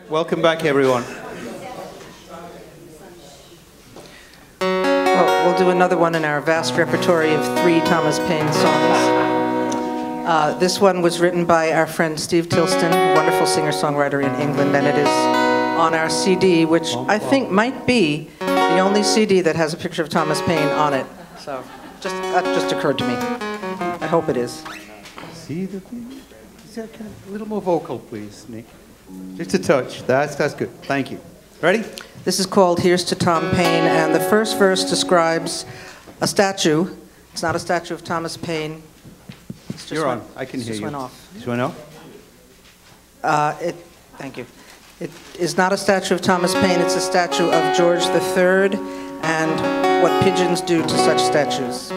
Welcome back, everyone. Well, we'll do another one in our vast repertory of 3 Thomas Paine songs. This one was written by our friend Steve Tilston, a wonderful singer-songwriter in England, and it is on our CD, which I think might be the only CD that has a picture of Thomas Paine on it. So that just occurred to me. I hope it is. See the thing? A little more vocal, please, Nick. Just a touch. That's good. Thank you. Ready? This is called Here's to Tom Paine, and the first verse describes a statue. It's not a statue of Thomas Paine. You're on. I can hear you. Just went off. Just went off? Thank you. It is not a statue of Thomas Paine. It's a statue of George III and what pigeons do to such statues.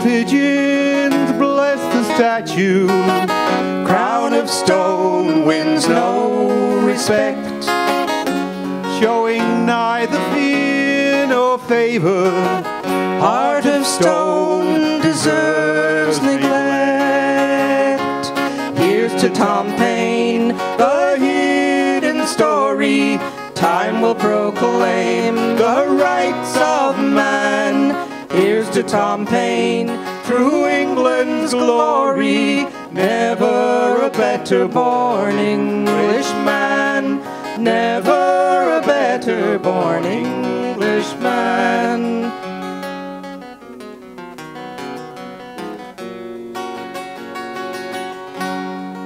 Pigeons bless the statue. Crown of stone wins no respect, showing neither fear nor favor. Heart of stone deserves neglect. Here's to Tom Paine, the hidden story. Time will proclaim the rights of man. Here's to Tom Paine, through England's glory, never a better born Englishman, never a better born Englishman.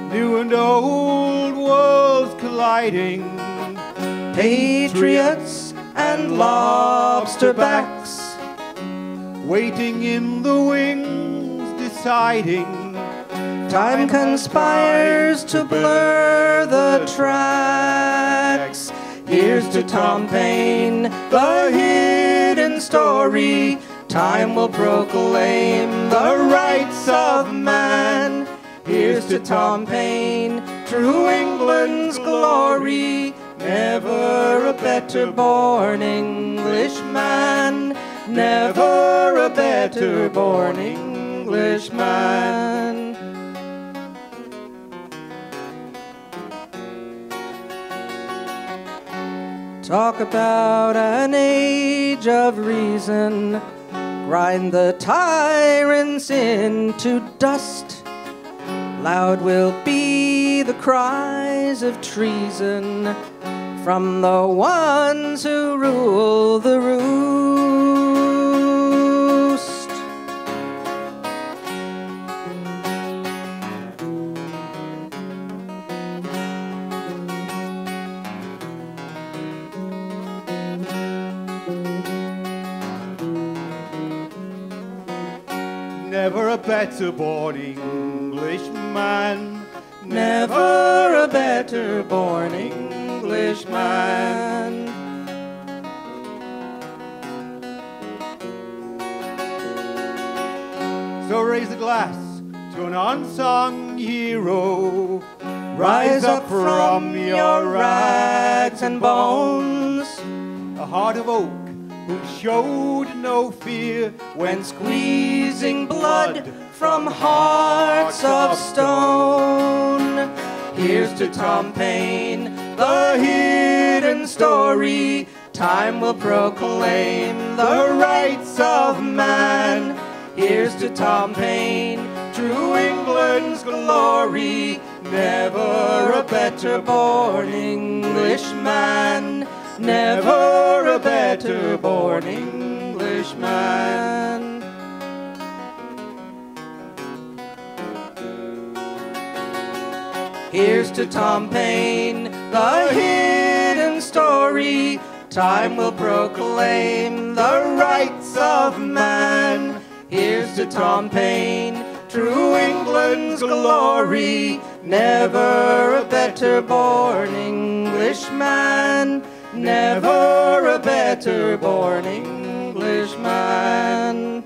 New and old worlds colliding, patriots and lobsterbacks, waiting in the wings, deciding. Time conspires to blur the tracks. Here's to Tom Paine, the hidden story. Time will proclaim the rights of man. Here's to Tom Paine, true England's glory. Never a better born Englishman, never a better born Englishman. Talk about an age of reason, grind the tyrants into dust. Loud will be the cries of treason from the ones who rule the roost. Never a better born Englishman, never a better born Englishman. So raise a glass to an unsung hero. Rise up from your rags and bones. A heart of oak who showed no fear when squeezing blood from hearts of stone. Here's to Tom Paine, the hidden story. Time will proclaim the rights of man. Here's to Tom Paine, true England's glory. Never a better born Englishman, never a better born Englishman. Here's to Tom Paine, the hidden story. Time will proclaim the rights of man. Here's to Tom Paine, true England's glory. Never a better born Englishman, never a better born Englishman.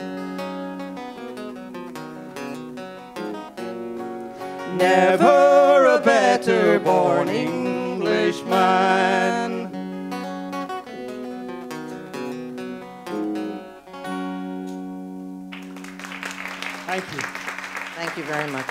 Never a better born Englishman. Thank you. Thank you very much.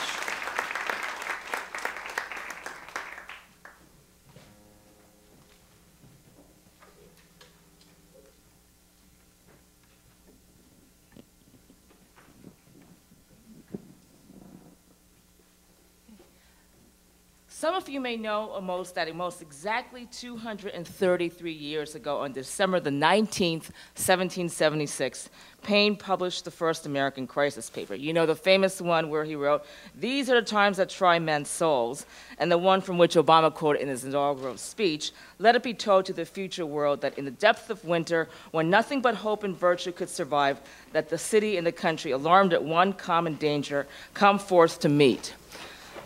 Some of you may know that most exactly 233 years ago, on December the 19th, 1776, Paine published the first American crisis paper. You know, the famous one where he wrote, "These are the times that try men's souls," and the one from which Obama quoted in his inaugural speech, "Let it be told to the future world that in the depth of winter, when nothing but hope and virtue could survive, that the city and the country, alarmed at one common danger, come forth to meet."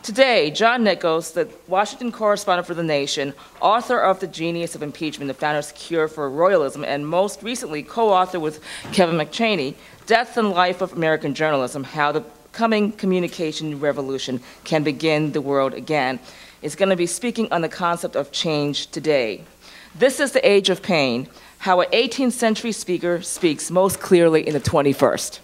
Today, John Nichols, the Washington correspondent for The Nation, author of The Genius of Impeachment, the founder's cure for royalism, and most recently co-author with Kevin McChaney, Death and Life of American Journalism, How the Coming Communication Revolution Can Begin the World Again, is going to be speaking on the concept of change today. This is the age of Paine, how an 18th century speaker speaks most clearly in the 21st.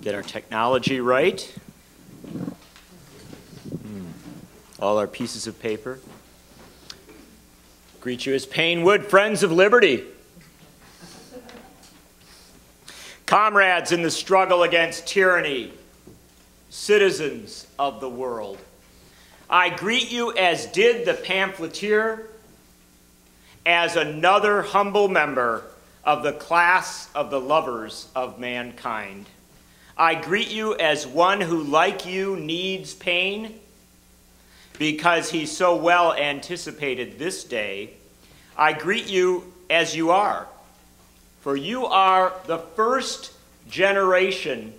Get our technology right. All our pieces of paper. Greet you as Paine would, friends of liberty. Comrades in the struggle against tyranny, citizens of the world. I greet you as did the pamphleteer, as another humble member of the class of the lovers of mankind. I greet you as one who, like you, needs Paine because he so well anticipated this day. I greet you as you are, for you are the first generation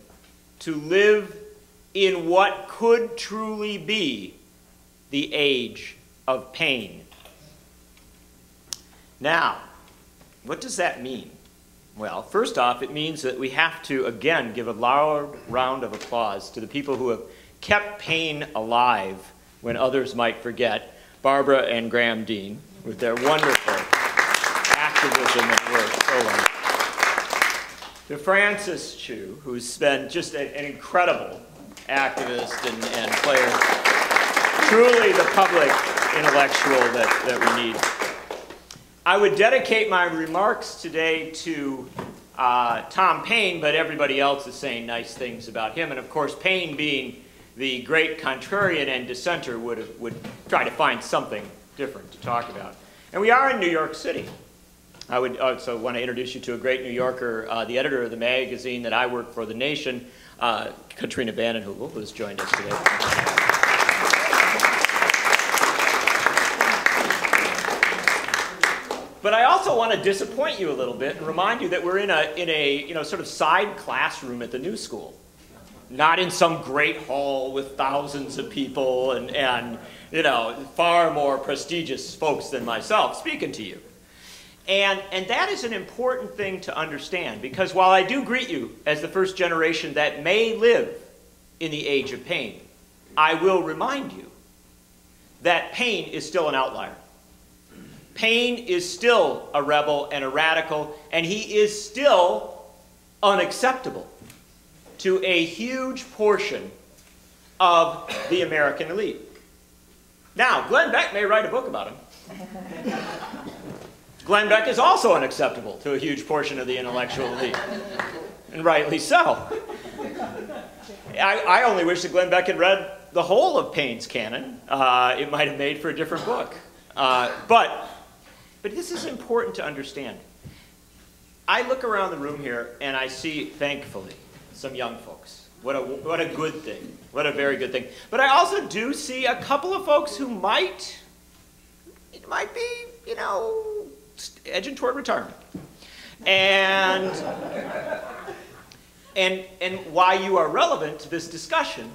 to live in what could truly be the age of Paine. Now, what does that mean? Well, first off, it means that we have to, again, give a loud round of applause to the people who have kept Paine alive when others might forget, Barbara and Graham Dean, with their wonderful activism and work so long. To Francis Chu, who's been just an incredible activist and player, truly the public intellectual that we need. I would dedicate my remarks today to Tom Paine, but everybody else is saying nice things about him. And of course, Paine, being the great contrarian and dissenter, would try to find something different to talk about. And we are in New York City. I would also want to introduce you to a great New Yorker, the editor of the magazine that I work for, The Nation, Katrina Bannon, who has joined us today. But I also want to disappoint you a little bit and remind you that we're in a sort of side classroom at the New School, not in some great hall with thousands of people and far more prestigious folks than myself speaking to you. And that is an important thing to understand, because while I do greet you as the first generation that may live in the age of Paine, I will remind you that Paine is still an outlier. Paine is still a rebel and a radical, and he is still unacceptable to a huge portion of the American elite. Now, Glenn Beck may write a book about him. Glenn Beck is also unacceptable to a huge portion of the intellectual elite, and rightly so. I only wish that Glenn Beck had read the whole of Paine's canon. It might have made for a different book. But this is important to understand. I look around the room here and I see, thankfully, some young folks. What a good thing. What a very good thing. But I also do see a couple of folks who might be, edging toward retirement. And why you are relevant to this discussion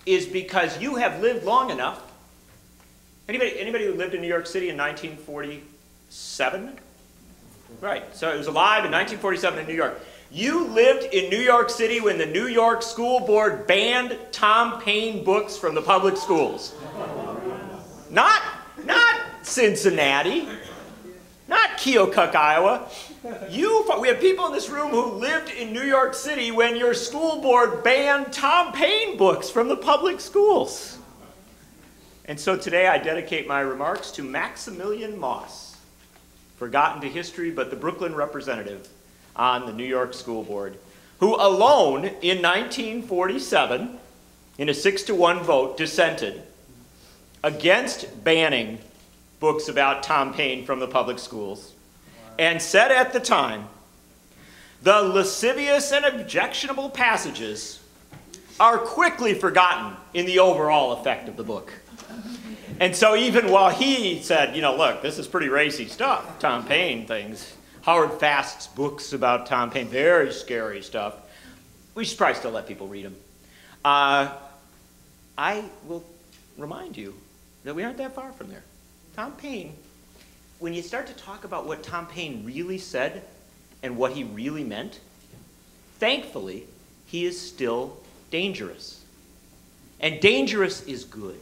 is because you have lived long enough. Anybody who lived in New York City in 1947? Right, so it was alive in 1947 in New York. You lived in New York City when the New York School Board banned Tom Paine books from the public schools. Not Cincinnati, not Keokuk, Iowa. We have people in this room who lived in New York City when your school board banned Tom Paine books from the public schools. And so today I dedicate my remarks to Maximilian Moss, forgotten to history, but the Brooklyn representative on the New York School Board, who alone in 1947, in a 6-to-1 vote, dissented against banning books about Tom Paine from the public schools, and said at the time, the lascivious and objectionable passages are quickly forgotten in the overall effect of the book. And so even while he said, you know, look, this is pretty racy stuff, Tom Paine things, Howard Fast's books about Tom Paine, very scary stuff, we should probably still let people read them. I will remind you that we aren't that far from there. Tom Paine, when you start to talk about what Tom Paine really said and what he really meant, thankfully, he is still dangerous. And dangerous is good.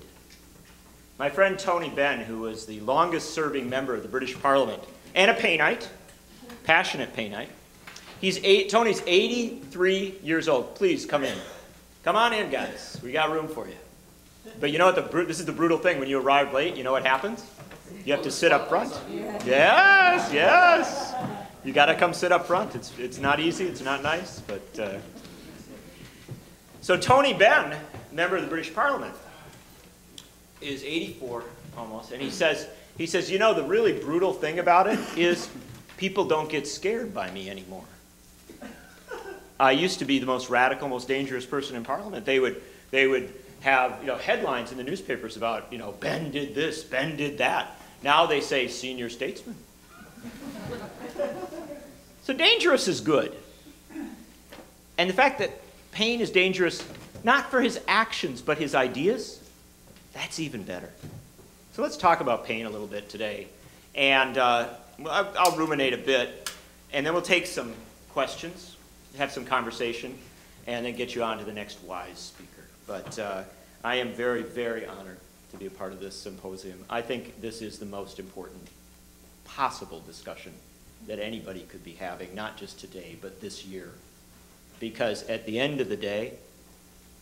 My friend Tony Benn, who was the longest-serving member of the British Parliament, and a Paineite, passionate Paineite, Tony's 83 years old. Please come in. Come on in, guys. We got room for you. But you know what? This is the brutal thing. When you arrive late, you know what happens? You have to sit up front. Yes, yes. You got to come sit up front. It's not easy. It's not nice. But so Tony Benn, member of the British Parliament, is 84 almost, and he says, you know, the really brutal thing about it is people don't get scared by me anymore. I used to be the most radical, most dangerous person in Parliament. They would have, you know, headlines in the newspapers about, you know, Benn did this, Benn did that. Now they say senior statesman. So dangerous is good. And the fact that Paine is dangerous not for his actions but his ideas, that's even better. So let's talk about Paine a little bit today. And I'll ruminate a bit, and then we'll take some questions, have some conversation, and then get you on to the next wise speaker. But I am very, very honored to be a part of this symposium. I think this is the most important possible discussion that anybody could be having, not just today, but this year. Because at the end of the day,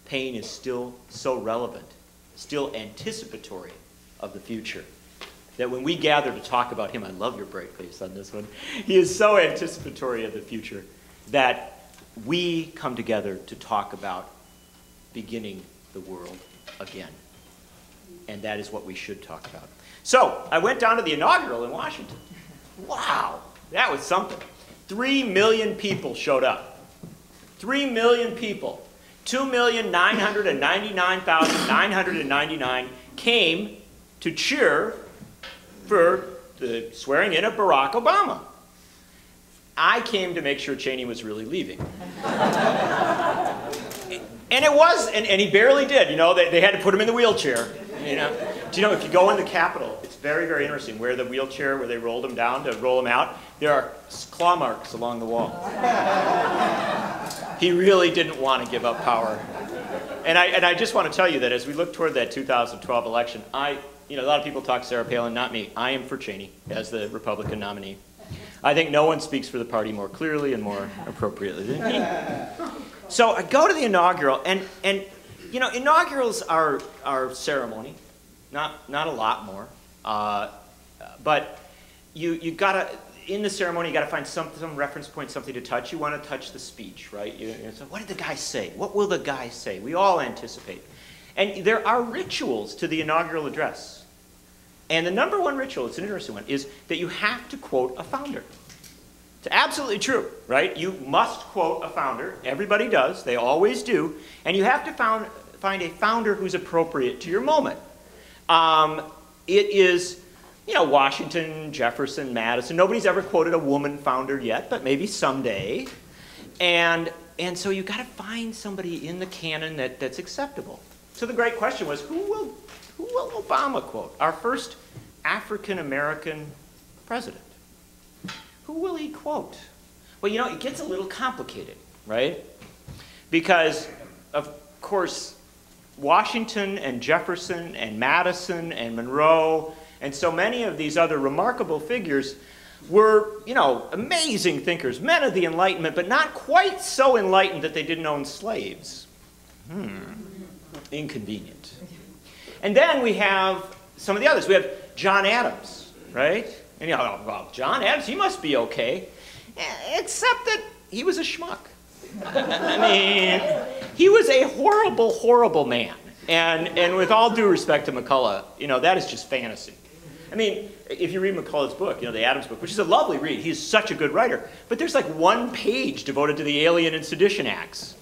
Paine is still so relevant, still anticipatory of the future, that when we gather to talk about him, I love your bright face on this one, he is so anticipatory of the future that we come together to talk about beginning the world again. And that is what we should talk about. So, I went down to the inaugural in Washington. Wow, that was something. 3 million people showed up. 3 million people. 2,999,999 came to cheer for the swearing in of Barack Obama. I came to make sure Cheney was really leaving. And it was, and he barely did. You know, they had to put him in the wheelchair. You know, do you know if you go in the Capitol, it's very, very interesting. Where the wheelchair, where they rolled him down to roll him out, there are claw marks along the wall. He really didn't want to give up power. And I just want to tell you that as we look toward that 2012 election, you know, a lot of people talk Sarah Palin, not me. I am for Cheney as the Republican nominee. I think no one speaks for the party more clearly and more appropriately than me. So I go to the inaugural, and you know, inaugurals are ceremony, not a lot more, but you gotta, in the ceremony, you gotta find some reference point, something to touch. You want to touch the speech, right? So what did the guy say? What will the guy say? We all anticipate. And there are rituals to the inaugural address. And the number one ritual, it's an interesting one, is that you have to quote a founder. It's absolutely true, right? You must quote a founder. Everybody does. They always do. And you have to find a founder who's appropriate to your moment. It is, you know, Washington, Jefferson, Madison. Nobody's ever quoted a woman founder yet, but maybe someday. And so you've got to find somebody in the canon that's acceptable. So the great question was, who will Obama quote? Our first African-American president. Who will he quote? Well, you know, it gets a little complicated, right? Because, of course, Washington and Jefferson and Madison and Monroe and so many of these other remarkable figures were, you know, amazing thinkers, men of the Enlightenment, but not quite so enlightened that they didn't own slaves. Inconvenient. And then we have some of the others. We have John Adams, right? And you know, well, John Adams, he must be okay, except that he was a schmuck. I mean, he was a horrible, horrible man. And with all due respect to McCullough, you know, that is just fantasy. I mean, if you read McCullough's book, you know, the Adams book, which is a lovely read, he's such a good writer, but there's like one page devoted to the Alien and Sedition Acts.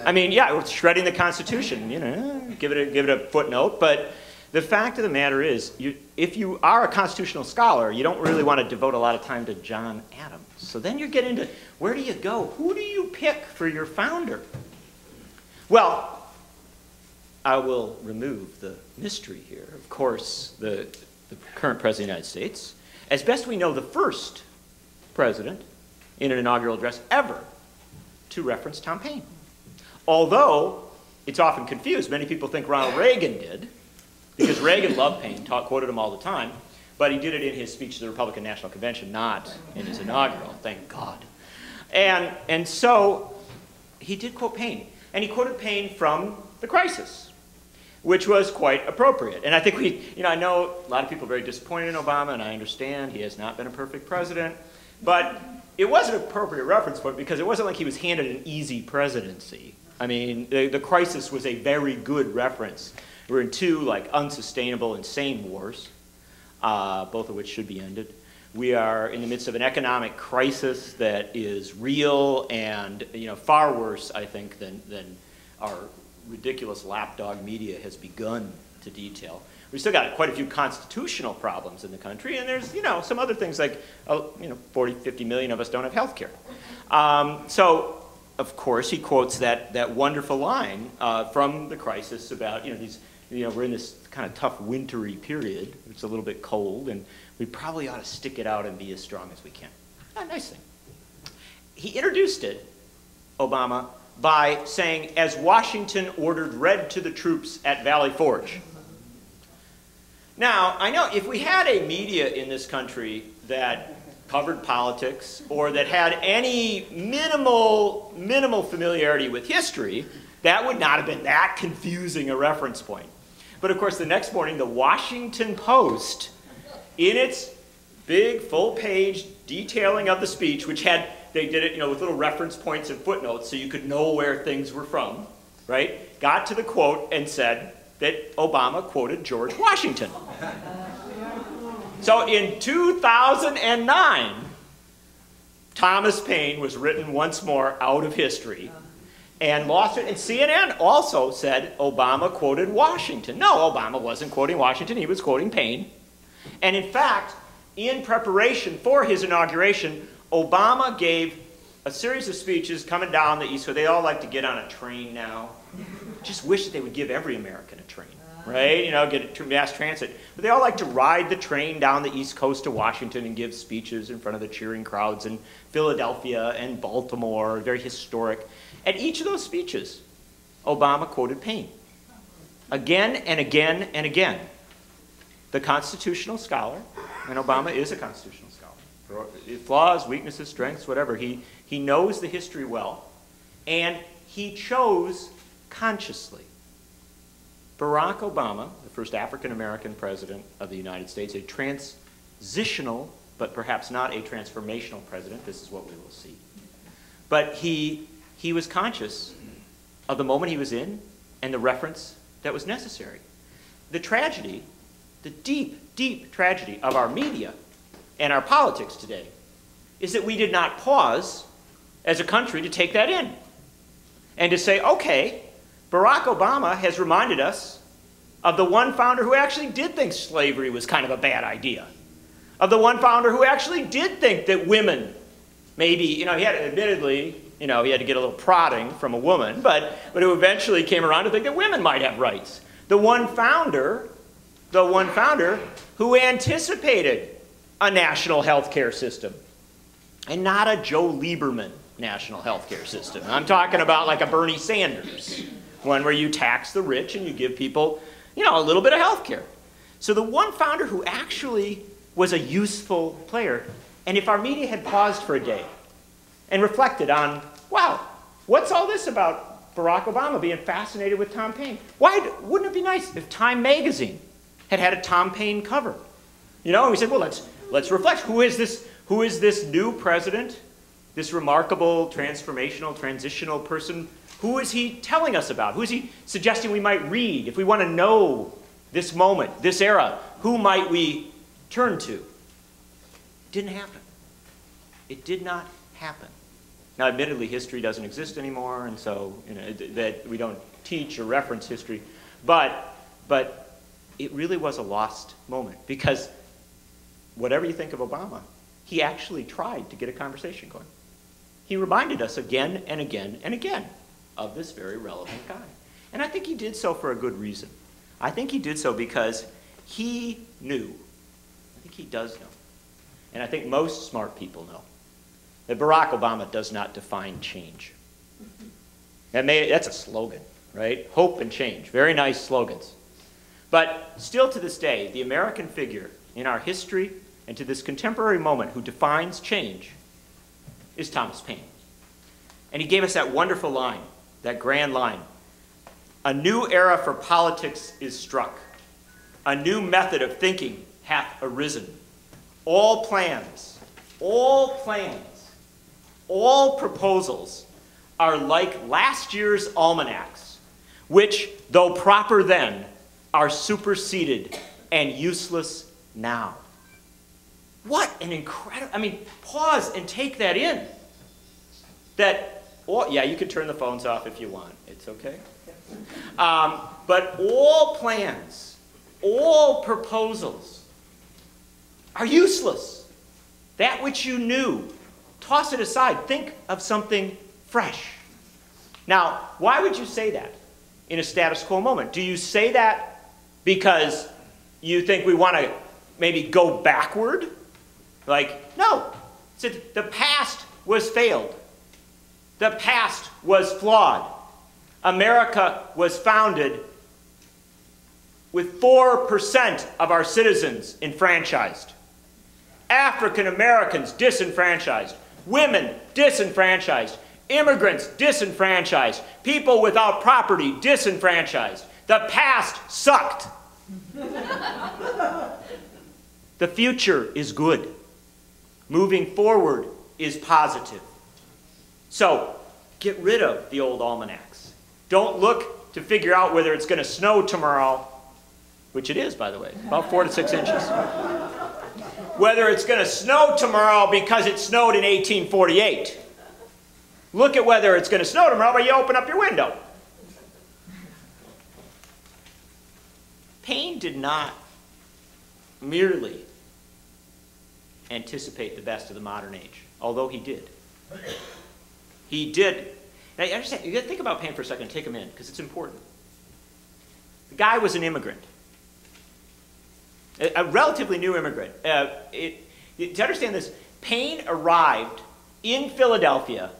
I mean, yeah, it's shredding the Constitution, you know, give it a footnote, but the fact of the matter is, if you are a constitutional scholar, you don't really want to devote a lot of time to John Adams. So then you get into, where do you go? Who do you pick for your founder? Well, I will remove the mystery here. Of course, the current President of the United States, as best we know, the first president in an inaugural address ever to reference Tom Paine. Although it's often confused, many people think Ronald Reagan did, because Reagan loved Paine, quoted him all the time, but he did it in his speech to the Republican National Convention, not in his inaugural, thank God. And so he did quote Paine, and he quoted Paine from The Crisis, which was quite appropriate. And I think I know a lot of people are very disappointed in Obama, and I understand he has not been a perfect president, but it was an appropriate reference point because it wasn't like he was handed an easy presidency. I mean, the Crisis was a very good reference. We're in two like unsustainable, insane wars, both of which should be ended. We are in the midst of an economic crisis that is real and, you know, far worse, I think, than our ridiculous lapdog media has begun to detail. We've still got quite a few constitutional problems in the country, and there's, you know, some other things like, 40, 50 million of us don't have health care. So, of course, he quotes that wonderful line from The Crisis about, we're in this kind of tough wintry period. It's a little bit cold, and we probably ought to stick it out and be as strong as we can. A nice thing. He introduced it, Obama, by saying, as Washington ordered red to the troops at Valley Forge. Now, I know if we had a media in this country that covered politics or that had any minimal familiarity with history, that would not have been that confusing a reference point. But of course, the next morning, the Washington Post, in its big full-page detailing of the speech, which had, they did it, with little reference points and footnotes so you could know where things were from, right? Got to the quote and said that Obama quoted George Washington. So in 2009, Thomas Paine was written once more out of history and lost it. And CNN also said Obama quoted Washington. No, Obama wasn't quoting Washington. He was quoting Paine. And in fact, in preparation for his inauguration, Obama gave a series of speeches coming down the East Coast. They all like to get on a train now. Just wish that they would give every American a train, right? Get mass transit. But they all like to ride the train down the East Coast to Washington and give speeches in front of the cheering crowds in Philadelphia and Baltimore, very historic. At each of those speeches, Obama quoted Paine. Again and again and again. The constitutional scholar, and Obama is a constitutional scholar, flaws, weaknesses, strengths, whatever, he knows the history well, and he chose consciously. Barack Obama, the first African-American president of the United States, a transitional, but perhaps not a transformational president, this is what we will see. But he was conscious of the moment he was in and the reference that was necessary. The tragedy, the deep, deep tragedy of our media and our politics today is that we did not pause as a country to take that in and to say, okay, Barack Obama has reminded us of the one founder who actually did think slavery was kind of a bad idea, of the one founder who actually did think that women maybe, he had admittedly, he had to get a little prodding from a woman, but who eventually came around to think that women might have rights. The one founder who anticipated a national health care system and not a Joe Lieberman national health care system. I'm talking about like a Bernie Sanders, one where you tax the rich and you give people, you know, a little bit of health care. So the one founder who actually was a useful player, and if our media had paused for a day and reflected on, wow, what's all this about Barack Obama being fascinated with Tom Paine? Wouldn't it be nice if Time magazine had had a Tom Paine cover? You know, and we said, well, let's reflect. Who is this new president, this remarkable, transformational, transitional person? Who is he telling us about? Who is he suggesting we might read? If we want to know this moment, this era, who might we turn to? It didn't happen. It did not happen. Now, admittedly, history doesn't exist anymore, and so you know, that we don't teach or reference history. But it really was a lost moment, because whatever you think of Obama, he actually tried to get a conversation going. He reminded us again and again and again of this very relevant guy. And I think he did so for a good reason. I think he did so because he knew, I think he does know, and I think most smart people know, that Barack Obama does not define change. That's a slogan, right? Hope and change. Very nice slogans. But still to this day, the American figure in our history and to this contemporary moment who defines change is Thomas Paine. And he gave us that wonderful line, that grand line. A new era for politics is struck. A new method of thinking hath arisen. All plans, all proposals are like last year's almanacs, which, though proper then, are superseded and useless now. What an incredible, I mean, pause and take that in. Yeah, you can turn the phones off if you want. It's okay. But all plans, all proposals are useless. That which you knew, toss it aside. Think of something fresh. Now, why would you say that in a status quo moment? Do you say that because you think we want to maybe go backward? Like, no. The past was failed. The past was flawed. America was founded with 4% of our citizens enfranchised. African Americans disenfranchised. Women disenfranchised. Immigrants disenfranchised. People without property disenfranchised. The past sucked. The future is good. Moving forward is positive. So, get rid of the old almanacs. Don't look to figure out whether it's going to snow tomorrow, which it is, by the way, about 4 to 6 inches. Whether it's going to snow tomorrow because it snowed in 1848. Look at whether it's going to snow tomorrow when you open up your window. Paine did not merely anticipate the best of the modern age, although he did. He did. Now, you understand, you got to think about Paine for a second and take him in, because it's important. The guy was an immigrant, a relatively new immigrant. To understand this, Paine arrived in Philadelphia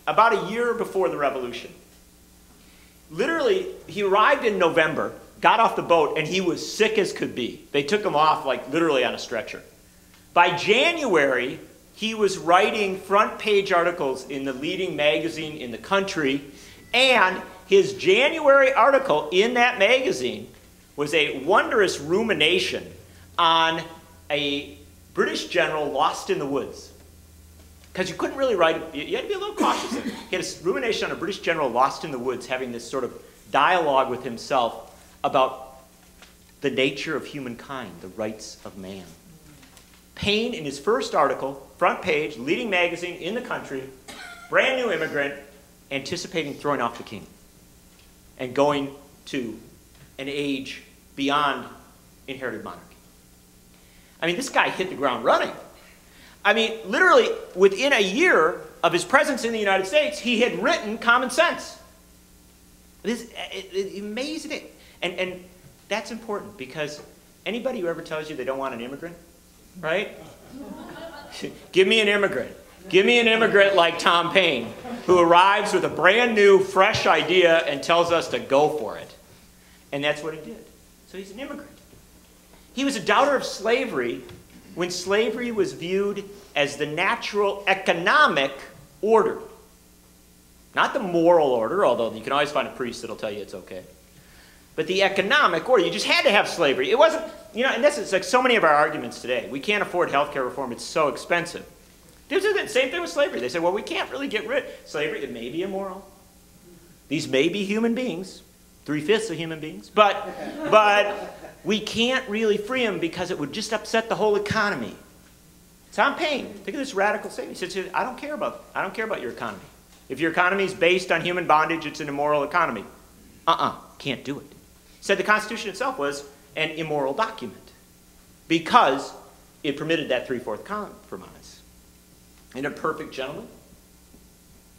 about a year before the Revolution. Literally, he arrived in November, got off the boat, and he was sick as could be. They took him off, like, literally on a stretcher. By January, he was writing front-page articles in the leading magazine in the country, and his January article in that magazine was a wondrous rumination on a British general lost in the woods. Because you couldn't really write, you had to be a little cautious. He had a rumination on a British general lost in the woods, having this sort of dialogue with himself about the nature of humankind, the rights of man. Paine, in his first article, front page, leading magazine in the country, brand new immigrant, anticipating throwing off the king and going to an age beyond inherited monarchy. I mean, this guy hit the ground running. I mean, literally, within a year of his presence in the United States, he had written Common Sense. This amazing. And that's important, because anybody who ever tells you they don't want an immigrant, right? Give me an immigrant. Give me an immigrant like Tom Paine, who arrives with a brand new, fresh idea and tells us to go for it. And that's what he did. So he's an immigrant. He was a doubter of slavery when slavery was viewed as the natural economic order. Not the moral order, although you can always find a priest that'll tell you it's okay. But the economic order. You just had to have slavery. It wasn't, you know, and this is like so many of our arguments today. We can't afford health care reform. It's so expensive. This is the same thing with slavery. They say, well, we can't really get rid of slavery. It may be immoral. These may be human beings, 3/5 of human beings, but we can't really free them because it would just upset the whole economy. Tom Paine, think of this radical statement. He says, I don't care about your economy. If your economy is based on human bondage, it's an immoral economy. Can't do it. He said the Constitution itself was an immoral document because it permitted that 3/4 compromise. And a perfect gentleman,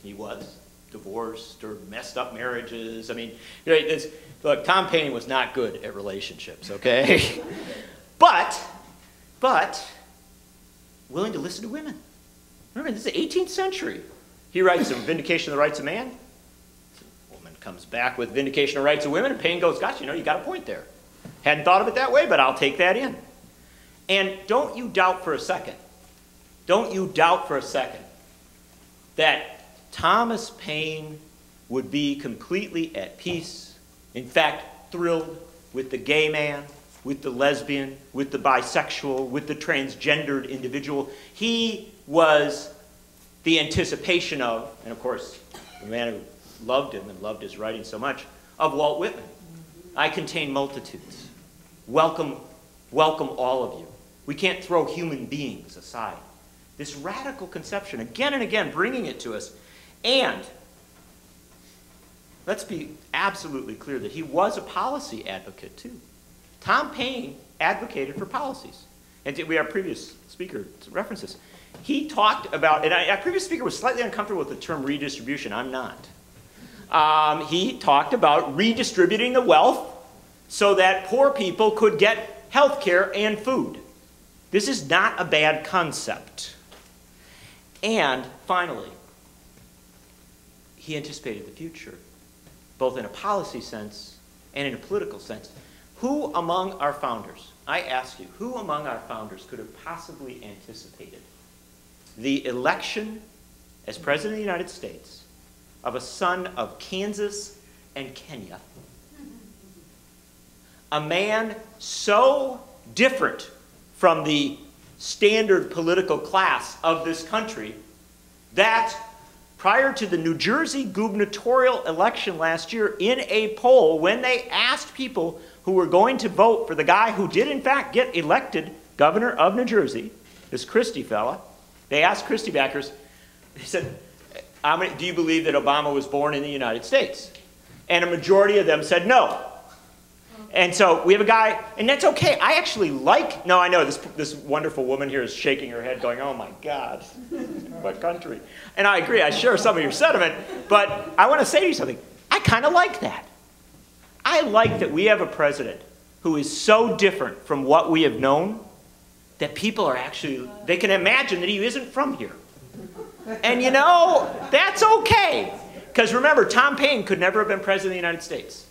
he was divorced or messed up marriages. I mean, look, Tom Paine was not good at relationships, okay? but willing to listen to women. Remember, this is the 18th century. He writes Vindication of the Rights of Man. The woman comes back with Vindication of the Rights of Women, and Paine goes, gosh, you got a point there. Hadn't thought of it that way, but I'll take that in. And don't you doubt for a second that Thomas Paine would be completely at peace, in fact, thrilled with the gay man, with the lesbian, with the bisexual, with the transgendered individual. He was the anticipation of, and of course, the man who loved him and loved his writing so much, of Walt Whitman. I contain multitudes. Welcome all of you. We can't throw human beings aside. This radical conception, again and again, bringing it to us. And let's be absolutely clear that he was a policy advocate, too. Tom Paine advocated for policies. And we have a previous speaker to reference this. He talked about, and our previous speaker was slightly uncomfortable with the term redistribution. I'm not. He talked about redistributing the wealth so that poor people could get health care and food. This is not a bad concept. And finally, he anticipated the future, both in a policy sense and in a political sense. Who among our founders, I ask you, who among our founders could have possibly anticipated the election as President of the United States of a son of Kansas and Kenya? A man so different from the standard political class of this country that prior to the New Jersey gubernatorial election last year, in a poll, when they asked people who were going to vote for the guy who did in fact get elected governor of New Jersey, this Christie fella, they asked Christie backers, they said, do you believe that Obama was born in the United States? And a majority of them said no. And so we have a guy, and that's okay. I actually like, no, I know this wonderful woman here is shaking her head going, oh my God, what country? And I agree, I share some of your sentiment, but I want to say to you something. I kind of like that. I like that we have a president who is so different from what we have known that people are actually, they can imagine that he isn't from here. And you know, that's okay. Because remember, Tom Paine could never have been president of the United States.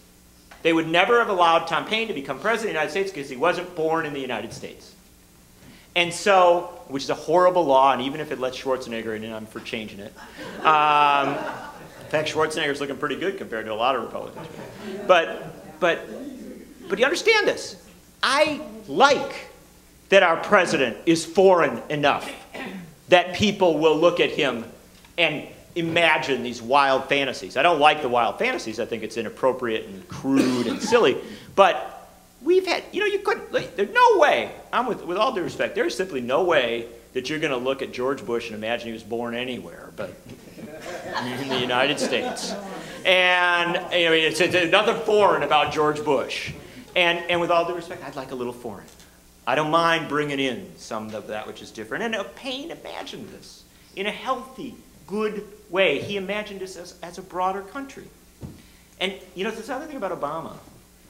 They would never have allowed Tom Paine to become president of the United States because he wasn't born in the United States. And so, which is a horrible law, and even if it lets Schwarzenegger in, I'm for changing it. In fact, Schwarzenegger's looking pretty good compared to a lot of Republicans. But you understand this. I like that our president is foreign enough that people will look at him and imagine these wild fantasies. I don't like the wild fantasies. I think it's inappropriate and crude and silly. But we've had, you could, there's no way, with all due respect, there's simply no way that you're going to look at George Bush and imagine he was born anywhere but in the United States. And I mean, it's nothing foreign about George Bush. And with all due respect, I'd like a little foreign. I don't mind bringing in some of that which is different. And Paine imagined this in a healthy, good way. He imagined this as a broader country. And there's another thing about Obama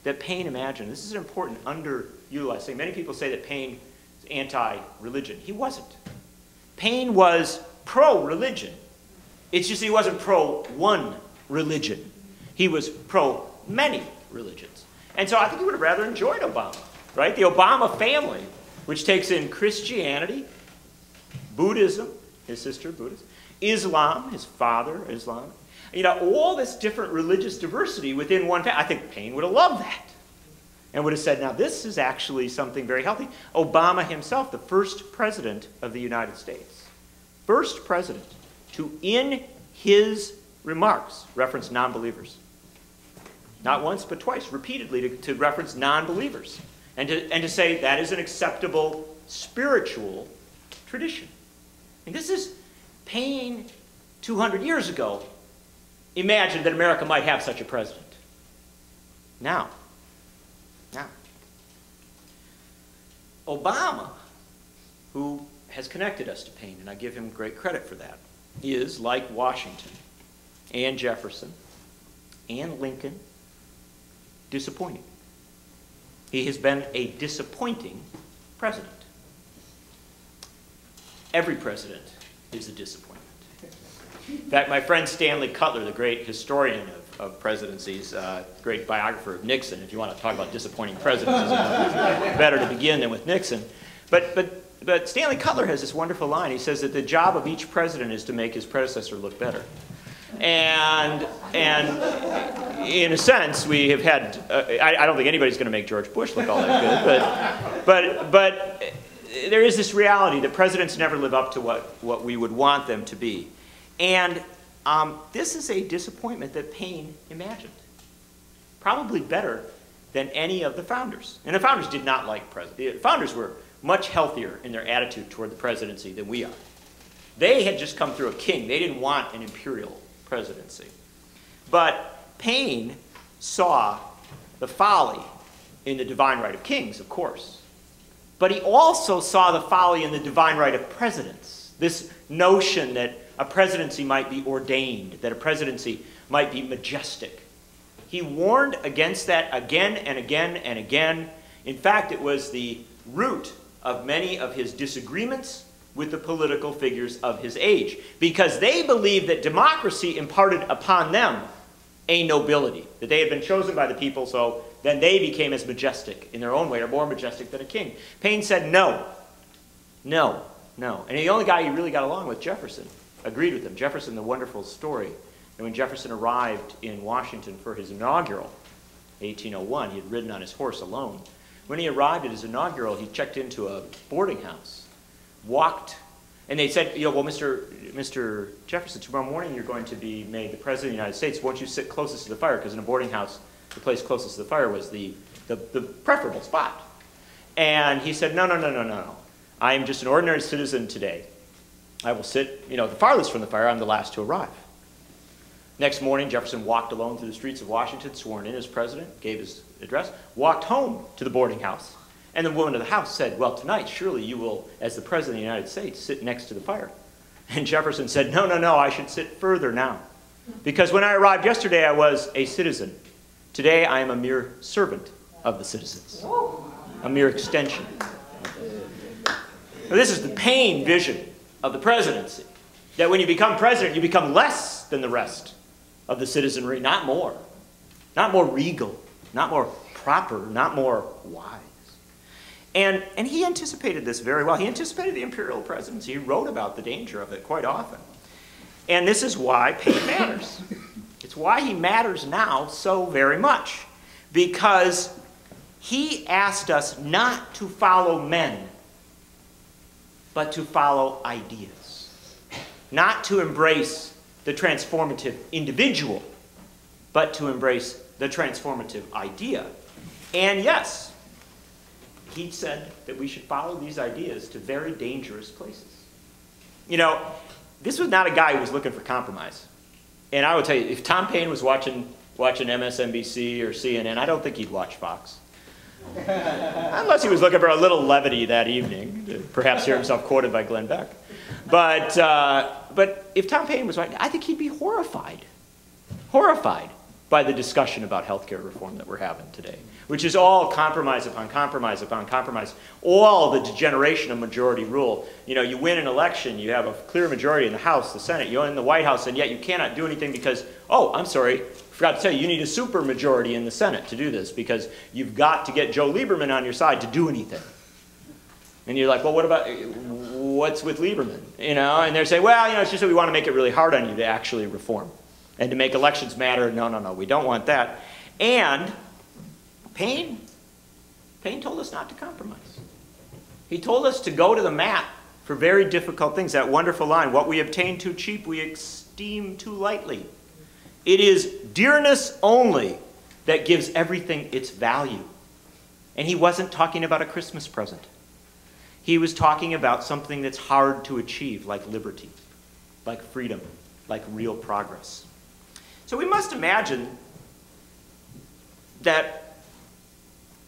that Paine imagined. This is an important underutilized thing. Many people say that Paine is anti-religion. He wasn't. Paine was pro-religion. It's just he wasn't pro-one religion. He was pro-many religions. And so I think he would have rather enjoyed Obama, right? The Obama family, which takes in Christianity, Buddhism, his sister Buddhist, Islam, his father Islam, you know, all this different religious diversity within one family. I think Paine would have loved that and would have said, now this is actually something very healthy. Obama himself, the first president of the United States, first president to, in his remarks, reference non-believers. Not once, but twice, repeatedly, to reference non-believers. And to say that is an acceptable spiritual tradition. And this is Paine 200 years ago. Imagined that America might have such a president. Now, Obama, who has connected us to Paine, and I give him great credit for that, is, like Washington and Jefferson and Lincoln, disappointing. He has been a disappointing president. Every president is a disappointment. In fact, my friend Stanley Cutler, the great historian of presidencies, great biographer of Nixon, if you want to talk about disappointing presidents, it's better to begin than with Nixon. But Stanley Cutler has this wonderful line. He says that the job of each president is to make his predecessor look better. And in a sense, we have had, I don't think anybody's going to make George Bush look all that good, but there is this reality that presidents never live up to what we would want them to be. And this is a disappointment that Paine imagined. Probably better than any of the founders. And the founders did not like presidents. The founders were much healthier in their attitude toward the presidency than we are. They had just come through a king. They didn't want an imperial presidency. But Paine saw the folly in the divine right of kings, of course. But he also saw the folly in the divine right of presidents. This notion that a presidency might be ordained, that a presidency might be majestic. He warned against that again and again and again. In fact, it was the root of many of his disagreements with the political figures of his age, because they believed that democracy imparted upon them a nobility, that they had been chosen by the people, so then they became as majestic in their own way, or more majestic than a king. Paine said no, no, no. And the only guy he really got along with, Jefferson, agreed with him. Jefferson, the wonderful story, and when Jefferson arrived in Washington for his inaugural, 1801, he had ridden on his horse alone. When he arrived at his inaugural, he checked into a boarding house, walked, and they said, you know, well, Mr. Jefferson, tomorrow morning you're going to be made the President of the United States. Won't you sit closest to the fire? Because in a boarding house, the place closest to the fire was the preferable spot. And he said, no, no, no, no, no. I am just an ordinary citizen today. I will sit, you know, the farthest from the fire. I'm the last to arrive. Next morning, Jefferson walked alone through the streets of Washington, sworn in as president, gave his address, walked home to the boarding house. And the woman of the house said, well, tonight, surely you will, as the President of the United States, sit next to the fire. And Jefferson said, no, no, no, I should sit further now. Because when I arrived yesterday, I was a citizen. Today, I am a mere servant of the citizens. A mere extension. Now, this is the Paine vision of the presidency. That when you become president, you become less than the rest of the citizenry, not more. Not more regal, not more proper, not more wise. And he anticipated this very well. He anticipated the imperial presidency. He wrote about the danger of it quite often. And this is why Paine matters. It's why he matters now so very much. Because he asked us not to follow men, but to follow ideas. Not to embrace the transformative individual, but to embrace the transformative idea. And yes, he said that we should follow these ideas to very dangerous places. You know, this was not a guy who was looking for compromise. And I would tell you, if Tom Paine was watching MSNBC or CNN, I don't think he'd watch Fox. Unless he was looking for a little levity that evening, to perhaps hear himself quoted by Glenn Beck. But if Tom Paine was watching, I think he'd be horrified. Horrified by the discussion about healthcare reform that we're having today, which is all compromise upon compromise upon compromise, all the degeneration of majority rule. You know, you win an election, you have a clear majority in the House, the Senate, you own the White House, and yet you cannot do anything because, oh, I'm sorry, forgot to tell you, you need a super majority in the Senate to do this because you've got to get Joe Lieberman on your side to do anything. And you're like, well, what's with Lieberman? You know, and they're saying, well, you know, it's just that we want to make it really hard on you to actually reform. And to make elections matter, no, we don't want that. And Paine told us not to compromise. He told us to go to the mat for very difficult things. That wonderful line, what we obtain too cheap, we esteem too lightly. It is dearness only that gives everything its value. And he wasn't talking about a Christmas present. He was talking about something that's hard to achieve, like liberty, like freedom, like real progress. So we must imagine that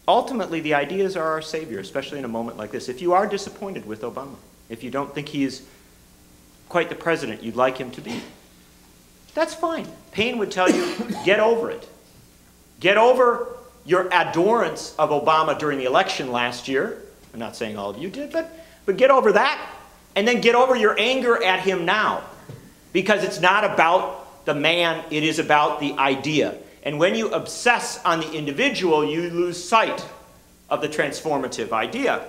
ultimately the ideas are our savior, especially in a moment like this. If you are disappointed with Obama, if you don't think he is quite the president you'd like him to be, that's fine. Paine would tell you, get over it. Get over your adorance of Obama during the election last year. I'm not saying all of you did, but get over that, and then get over your anger at him now. Because it's not about the man, it is about the idea. And when you obsess on the individual, you lose sight of the transformative idea.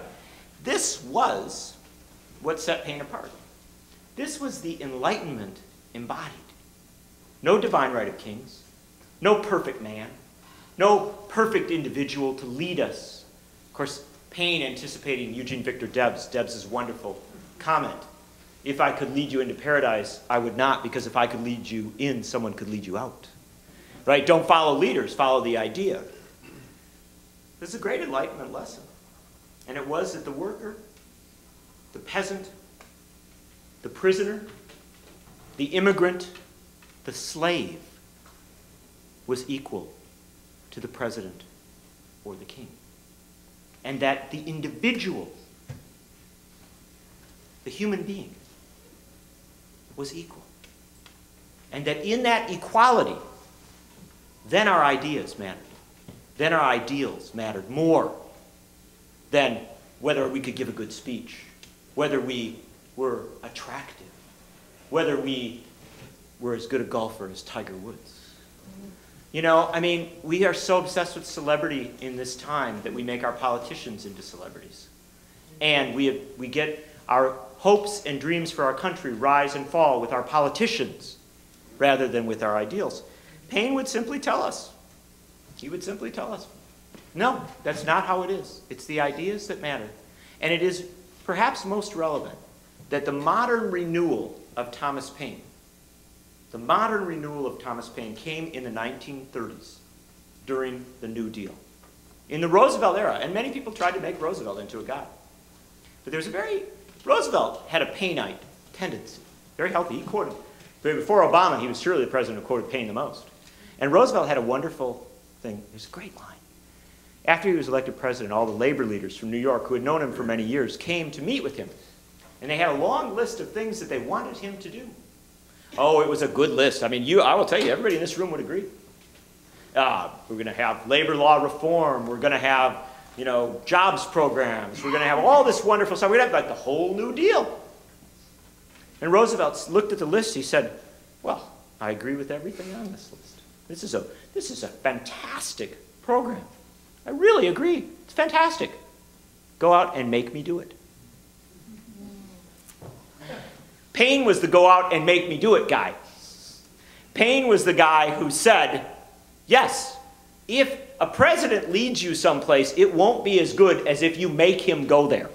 This was what set Paine apart. This was the Enlightenment embodied. No divine right of kings, no perfect man, no perfect individual to lead us. Of course, Paine anticipating Eugene Victor Debs' wonderful comment. If I could lead you into paradise, I would not, because if I could lead you in, someone could lead you out. Right? Don't follow leaders, follow the idea. This is a great Enlightenment lesson. And it was that the worker, the peasant, the prisoner, the immigrant, the slave was equal to the president or the king. And that the individual, the human being, was equal. And that in that equality, then our ideas mattered. Then our ideals mattered more than whether we could give a good speech, whether we were attractive, whether we were as good a golfer as Tiger Woods. You know, I mean, we are so obsessed with celebrity in this time that we make our politicians into celebrities. And we get our hopes and dreams for our country rise and fall with our politicians rather than with our ideals. Paine would simply tell us, he would simply tell us, no, that's not how it is. It's the ideas that matter. And it is perhaps most relevant that the modern renewal of Thomas Paine, came in the 1930s during the New Deal. In the Roosevelt era, and many people tried to make Roosevelt into a god. But Roosevelt had a Paineite tendency, very healthy. He quoted, before Obama, he was surely the president who quoted Paine the most. And Roosevelt had a wonderful thing. There's a great line. After he was elected president, all the labor leaders from New York who had known him for many years came to meet with him. And they had a long list of things that they wanted him to do. Oh, it was a good list. I mean, I will tell you, everybody in this room would agree. We're going to have labor law reform. We're going to have, you know, jobs programs. We're going to have all this wonderful stuff. We're going to have like the whole New Deal. And Roosevelt looked at the list. He said, well, I agree with everything on this list. This is a fantastic program. I really agree. It's fantastic. Go out and make me do it. Paine was the go out and make me do it guy. Paine was the guy who said, yes, if a president leads you someplace, it won't be as good as if you make him go there.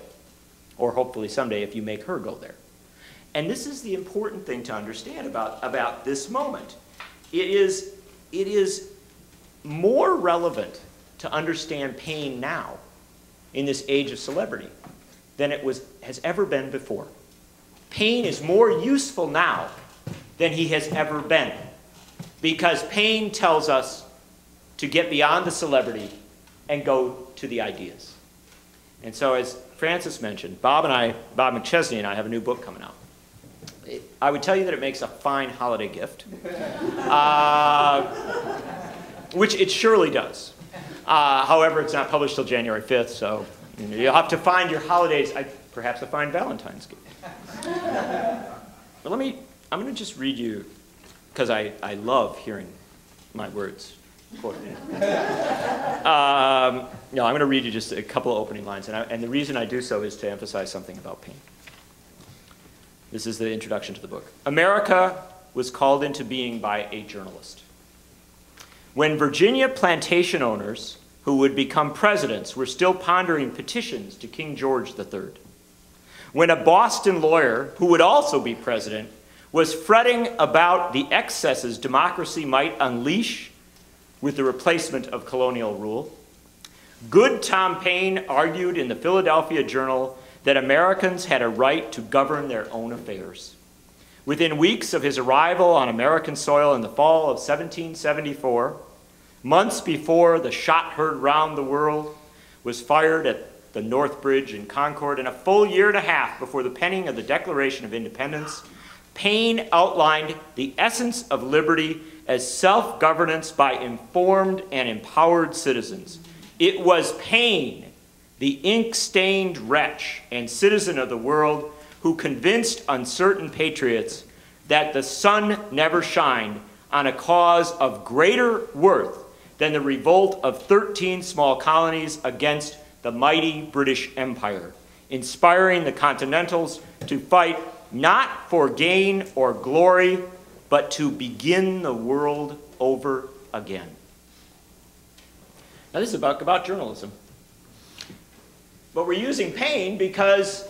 Or hopefully someday if you make her go there. And this is the important thing to understand about this moment. It is more relevant to understand Paine now in this age of celebrity than it has ever been before. Paine is more useful now than he has ever been, because Paine tells us to get beyond the celebrity and go to the ideas. And so as Francis mentioned, Bob McChesney and I have a new book coming out. I would tell you that it makes a fine holiday gift, which it surely does. However, it's not published till January 5th, so you'll have to find your holidays, perhaps a fine Valentine's gift. But I'm going to just read you, because I love hearing my words quoted. I'm going to read you just a couple of opening lines, and the reason I do so is to emphasize something about Paine. This is the introduction to the book. America was called into being by a journalist. When Virginia plantation owners who would become presidents were still pondering petitions to King George III. When a Boston lawyer who would also be president was fretting about the excesses democracy might unleash with the replacement of colonial rule. Good Tom Paine argued in the Philadelphia Journal that Americans had a right to govern their own affairs. Within weeks of his arrival on American soil in the fall of 1774, months before the shot heard round the world was fired at the North Bridge in Concord, and a full year and a half before the penning of the Declaration of Independence, Paine outlined the essence of liberty as self-governance by informed and empowered citizens. It was Paine, the ink-stained wretch and citizen of the world, who convinced uncertain patriots that the sun never shined on a cause of greater worth than the revolt of 13 small colonies against the mighty British Empire, inspiring the Continentals to fight not for gain or glory, but to begin the world over again. Now, this is about journalism. But we're using Paine because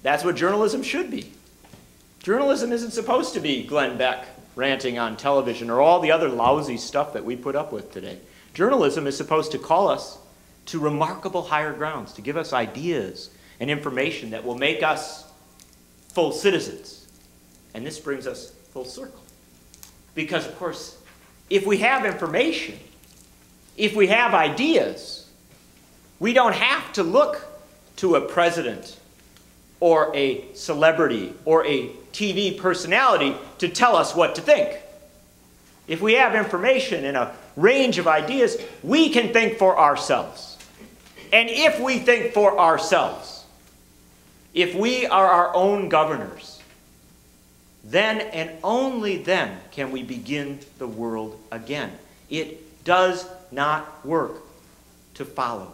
that's what journalism should be. Journalism isn't supposed to be Glenn Beck ranting on television or all the other lousy stuff that we put up with today. Journalism is supposed to call us to remarkable higher grounds, to give us ideas and information that will make us full citizens. And this brings us full circle. Because, of course, if we have information, if we have ideas, we don't have to look to a president or a celebrity or a TV personality to tell us what to think. If we have information and a range of ideas, we can think for ourselves. And if we think for ourselves, if we are our own governors, then and only then can we begin the world again. It does not work to follow.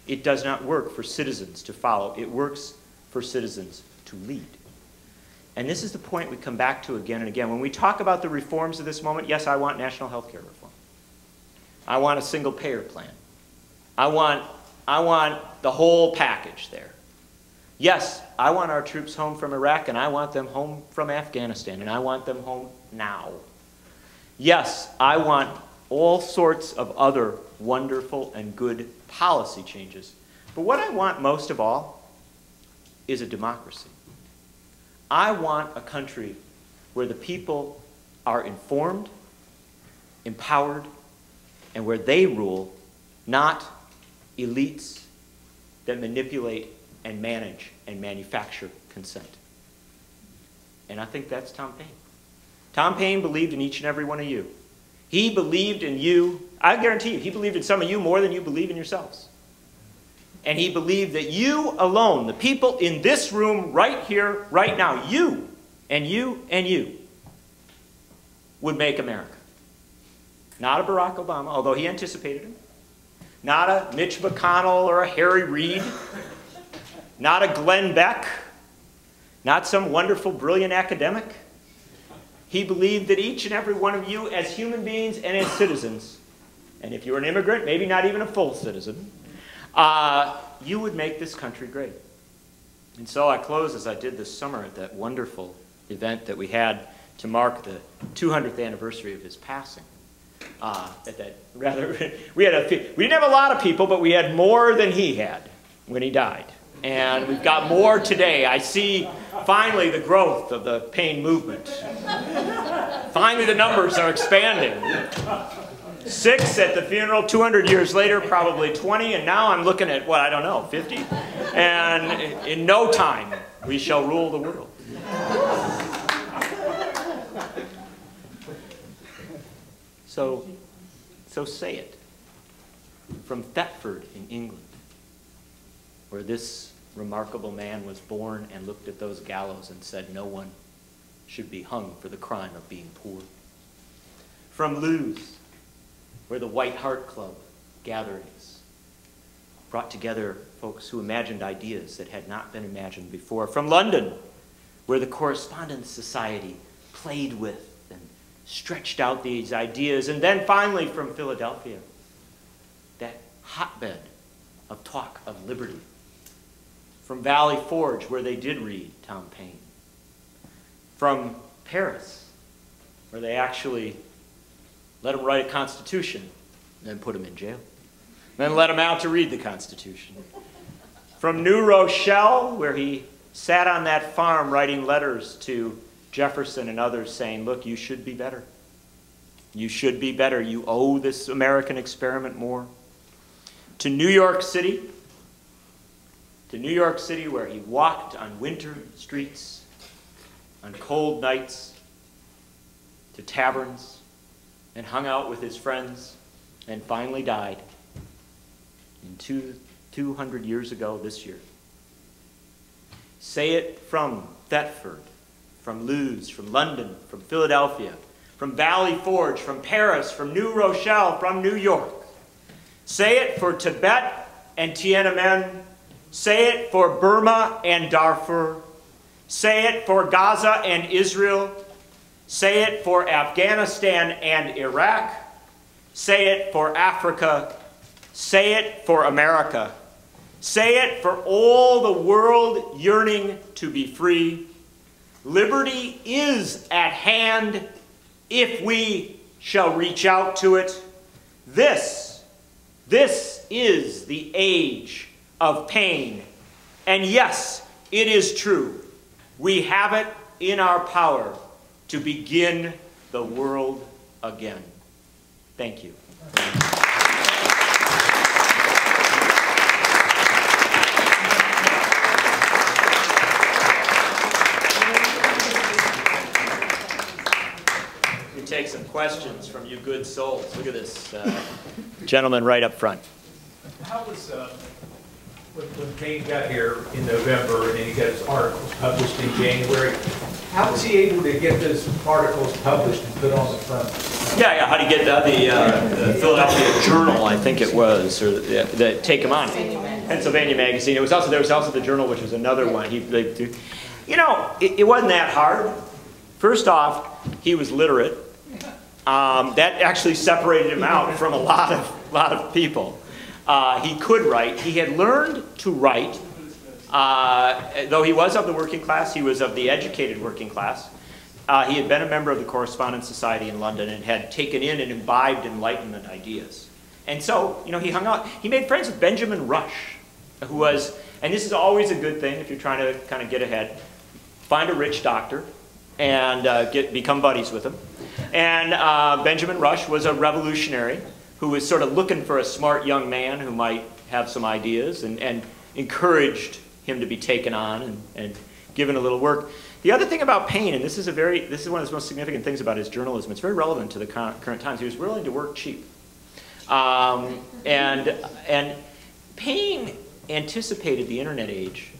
It does not work for citizens to follow. It works for citizens to lead. And this is the point we come back to again and again. When we talk about the reforms of this moment, yes, I want national health care reform. I want a single payer plan. I want the whole package there. Yes, I want our troops home from Iraq, and I want them home from Afghanistan, and I want them home now. Yes, I want all sorts of other wonderful and good policy changes. But what I want most of all is a democracy. I want a country where the people are informed, empowered, and where they rule, not elites that manipulate and manage and manufacture consent. And I think that's Tom Paine. Tom Paine believed in each and every one of you. He believed in you. I guarantee you, he believed in some of you more than you believe in yourselves. And he believed that you alone, the people in this room right here, right now, you and you and you, would make America. Not a Barack Obama, although he anticipated him. Not a Mitch McConnell or a Harry Reid. Not a Glenn Beck. Not some wonderful, brilliant academic. He believed that each and every one of you as human beings and as citizens, and if you're an immigrant, maybe not even a full citizen, you would make this country great. And so I close as I did this summer at that wonderful event that we had to mark the 200th anniversary of his passing. We didn't have a lot of people, but we had more than he had when he died. And we've got more today. I see finally the growth of the Paine movement. Finally the numbers are expanding. 6 at the funeral, 200 years later, probably 20, and now I'm looking at, what, I don't know, 50? And in no time, we shall rule the world. So say it. From Thetford in England, where this remarkable man was born and looked at those gallows and said no one should be hung for the crime of being poor. From Lewes, where the White Hart Club gatherings brought together folks who imagined ideas that had not been imagined before. From London, where the Correspondence Society played with and stretched out these ideas. And then finally from Philadelphia, that hotbed of talk of liberty. From Valley Forge, where they did read Tom Paine. From Paris, where they actually let him write a constitution and then put him in jail. Then let him out to read the Constitution. From New Rochelle, where he sat on that farm writing letters to Jefferson and others saying, look, you should be better. You should be better. You owe this American experiment more. To New York City, where he walked on winter streets, on cold nights, to taverns, and hung out with his friends, and finally died in 200 years ago this year. Say it from Thetford, from Lewes, from London, from Philadelphia, from Valley Forge, from Paris, from New Rochelle, from New York. Say it for Tibet and Tiananmen. Say it for Burma and Darfur. Say it for Gaza and Israel. Say it for Afghanistan and Iraq. Say it for Africa. Say it for America. Say it for all the world yearning to be free. Liberty is at hand if we shall reach out to it. This is the age of Paine. And yes, it is true. We have it in our power to begin the world again. Thank you. We take some questions from you good souls. Look at this gentleman right up front. How was, when Paine got here in November and he got his articles published in January, how was he able to get those articles published and put on the front? Yeah, how do you get the Philadelphia Journal, I think it was, or take him on. Pennsylvania Magazine. There was also the Journal, which was another one. You know, it wasn't that hard. First off, he was literate. That actually separated him out from a lot of people. He could write. He had learned to write. Though he was of the working class, he was of the educated working class. He had been a member of the Correspondence Society in London and had taken in and imbibed Enlightenment ideas. And so, you know, he hung out. He made friends with Benjamin Rush, who was, and this is always a good thing if you're trying to kind of get ahead, find a rich doctor and become buddies with him. And Benjamin Rush was a revolutionary who was sort of looking for a smart young man who might have some ideas and encouraged him to be taken on and given a little work. The other thing about Paine, and this is one of the most significant things about his journalism, it's very relevant to the current times, he was willing to work cheap. And Paine anticipated the internet age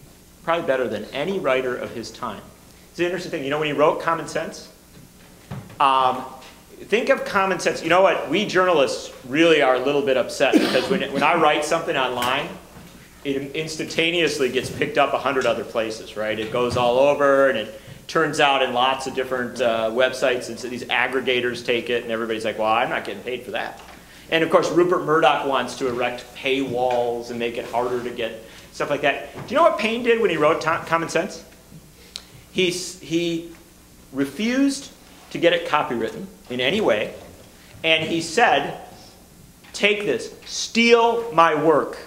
probably better than any writer of his time. It's an interesting thing. You know, when he wrote Common Sense, think of Common Sense. You know what? We journalists really are a little bit upset because when I write something online, it instantaneously gets picked up 100 other places, right? It goes all over, and it turns out in lots of different websites, and so these aggregators take it, and everybody's like, well, I'm not getting paid for that. And of course, Rupert Murdoch wants to erect paywalls and make it harder to get stuff like that. Do you know what Paine did when he wrote Common Sense? He refused to get it copywritten in any way, and he said, take this, steal my work,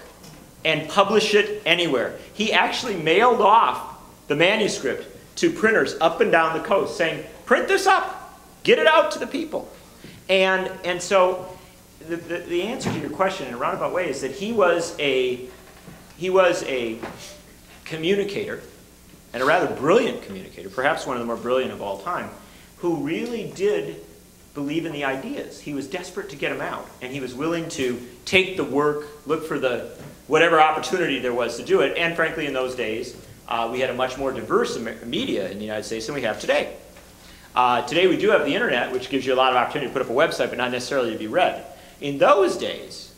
and publish it anywhere. He actually mailed off the manuscript to printers up and down the coast saying, print this up, get it out to the people. And so the answer to your question in a roundabout way is that he was a communicator, and a rather brilliant communicator, perhaps one of the more brilliant of all time, who really did believe in the ideas. He was desperate to get them out, and he was willing to take the work, look for the whatever opportunity there was to do it. And frankly, in those days, we had a much more diverse media in the United States than we have today. Today we do have the internet, which gives you a lot of opportunity to put up a website, but not necessarily to be read. In those days,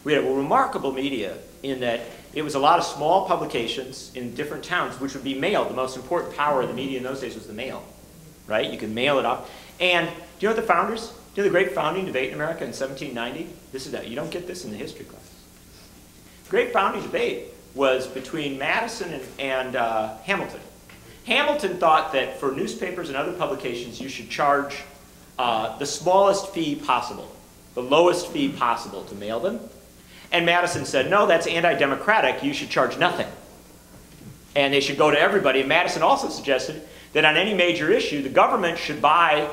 we had a remarkable media in that it was a lot of small publications in different towns, which would be mailed. The most important power of the media in those days was the mail, right? You could mail it off. And do you know what the founders, do you know the great founding debate in America in 1790? This is that, you don't get this in the history class. The great founding debate was between Madison and Hamilton. Hamilton thought that for newspapers and other publications, you should charge the smallest fee possible, the lowest fee possible to mail them. And Madison said, no, that's anti-democratic, you should charge nothing. And they should go to everybody. And Madison also suggested that on any major issue, the government should buy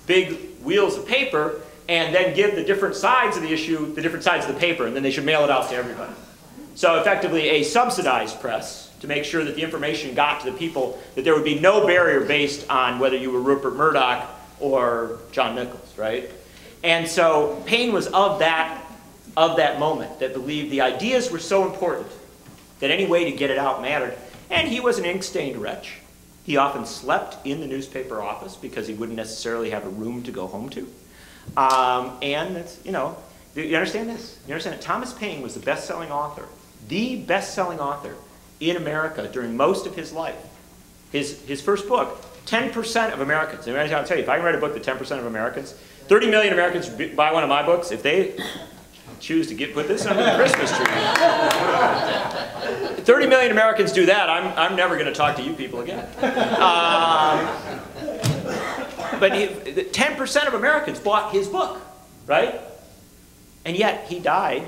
big wheels of paper and then give the different sides of the issue the different sides of the paper, and then they should mail it out to everybody. So effectively a subsidized press to make sure that the information got to the people, that there would be no barrier based on whether you were Rupert Murdoch or John Nichols, right? And so Paine was of that moment, that believed the ideas were so important that any way to get it out mattered. And he was an ink-stained wretch. He often slept in the newspaper office because he wouldn't necessarily have a room to go home to. And it's, you know, you understand this? You understand that Thomas Paine was the best-selling author in America during most of his life. His first book, 10% of Americans, and I'll tell you, if I can write a book that 10% of Americans, 30 million Americans buy one of my books, if they choose to put this under the Christmas tree. 30 million Americans do that, I'm never going to talk to you people again. But 10% of Americans bought his book, right? And yet he died,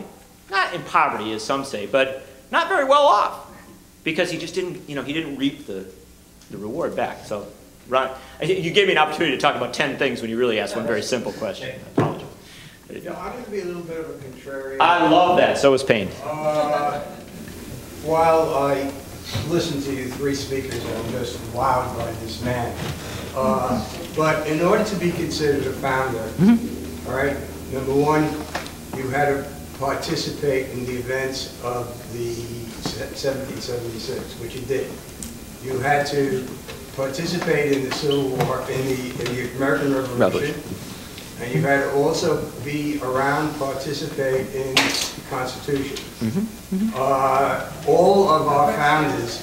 not in poverty as some say, but not very well off, because he just didn't, you know, he didn't reap the reward back. So, Ron, you gave me an opportunity to talk about 10 things when you really asked one very simple question. I apologize. Yeah, I'm going to be a little bit of a contrarian. I love that. So is Paine. While I listen to you three speakers, I'm just wowed by this man. But in order to be considered a founder, all right, number one, you had to participate in the events of the 1776, which you did. You had to participate in the Civil War, in the American Revolution. And you had to also be around, participate in the Constitution. All of our founders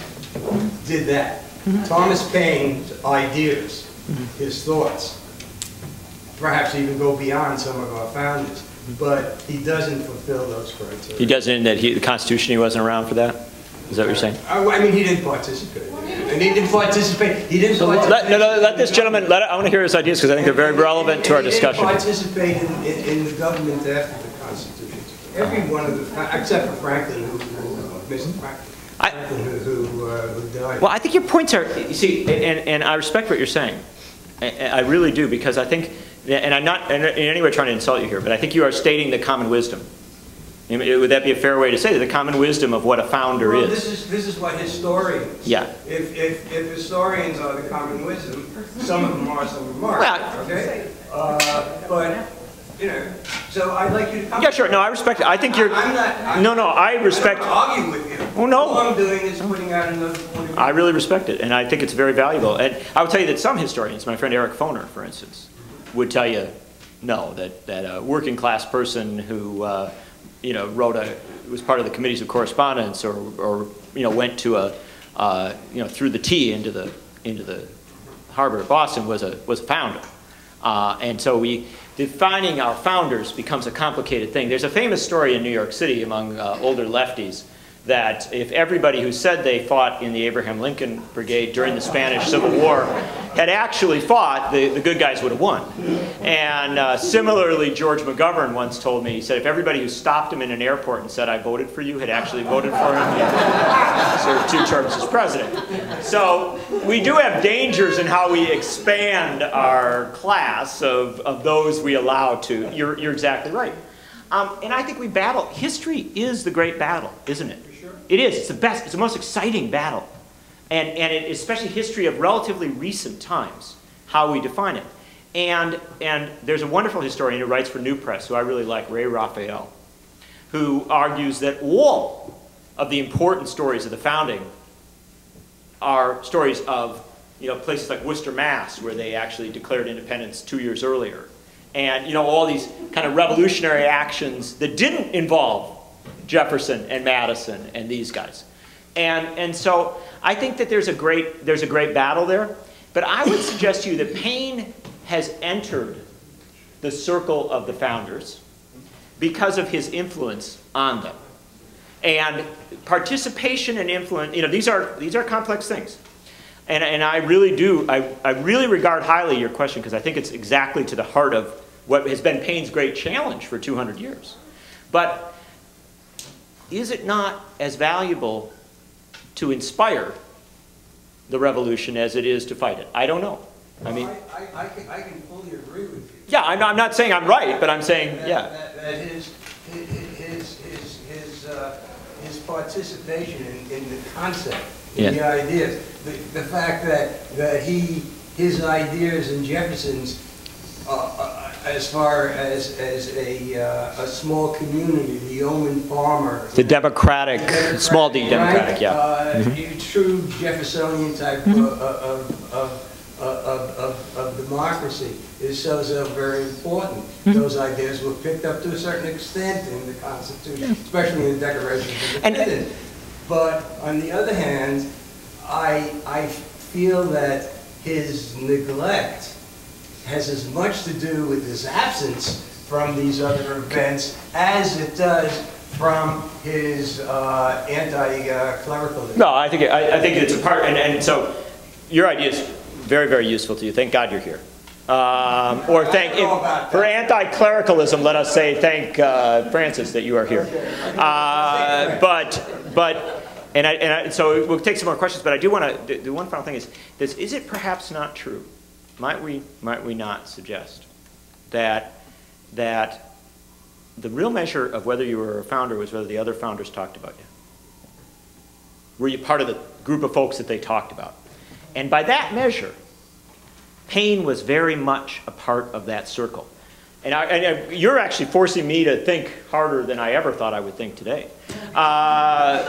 did that. Thomas Paine's ideas, his thoughts, perhaps even go beyond some of our founders, but he doesn't fulfill those criteria. He doesn't, that the Constitution, he wasn't around for that? Is that what you're saying? I mean, he didn't participate. And he didn't participate. He didn't participate. Let this gentleman, I want to hear his ideas because I think they're very relevant to our discussion. He didn't participate in the government after the Constitution. Every one of the, except for Franklin, Mr. Franklin, who died. Well, I think your points are, you see, and I respect what you're saying. I really do, because I think, and I'm not in any way trying to insult you here, but I think you are stating the common wisdom. Would that be a fair way to say that? The common wisdom of what a founder is? This is what historians. Yeah. If historians are the common wisdom, some of them are, some of them aren't. Well, okay. But you know, so I'd like you to come. Yeah, sure. No, I respect it. I think you're. I respect. I'm not argue with you. Oh no. All I'm doing is putting out another point of view. I really respect it, and I think it's very valuable. And I would tell you that some historians, my friend Eric Foner, for instance, would tell you, no, that a working class person who was part of the committees of correspondence or went to through the T into the harbor of Boston was a founder. And so defining our founders becomes a complicated thing. There's a famous story in New York City among older lefties that if everybody who said they fought in the Abraham Lincoln Brigade during the Spanish Civil War had actually fought, the good guys would have won. And similarly, George McGovern once told me, he said if everybody who stopped him in an airport and said I voted for you had actually voted for him, he served 2 terms as president. So we do have dangers in how we expand our class of those we allow to. You're exactly right. And I think we battle. History is the great battle, isn't it? It is. It's the best. It's the most exciting battle. And especially history of relatively recent times, how we define it. And there's a wonderful historian who writes for New Press, who I really like, Ray Raphael, who argues that all of the important stories of the founding are stories of places like Worcester, Mass, where they actually declared independence 2 years earlier. And all these kind of revolutionary actions that didn't involve Jefferson and Madison and these guys. And so I think that there's a great battle there. But I would suggest to you that Paine has entered the circle of the founders because of his influence on them. And participation and influence, these are complex things. And I really do, I really regard highly your question, because I think it's exactly to the heart of what has been Paine's great challenge for 200 years. But is it not as valuable to inspire the revolution as it is to fight it? I don't know. Well, I can fully agree with you. Yeah, I'm not saying I'm right, but I'm saying, yeah. That his participation in the concept, in the ideas, the fact that his ideas and Jefferson's, as far as a small community, the yeoman farmer, The democratic, small d democratic, right? yeah. True Jeffersonian type of democracy is so very important. Those ideas were picked up to a certain extent in the Constitution, especially in the Declaration of Independence. But on the other hand, I feel that his neglect has as much to do with his absence from these other events as it does from his anti-clericalism. No, I think it's a part, and so your idea is very, very useful to you. Thank God you're here. Or for anti-clericalism, let us say thank Francis that you are here. So we'll take some more questions, but I do want to, the one final thing is this: is it perhaps not true? Might we not suggest that the real measure of whether you were a founder was whether the other founders talked about you? Were you part of the group of folks that they talked about? And by that measure, Paine was very much a part of that circle. And you're actually forcing me to think harder than I ever thought I would think today. But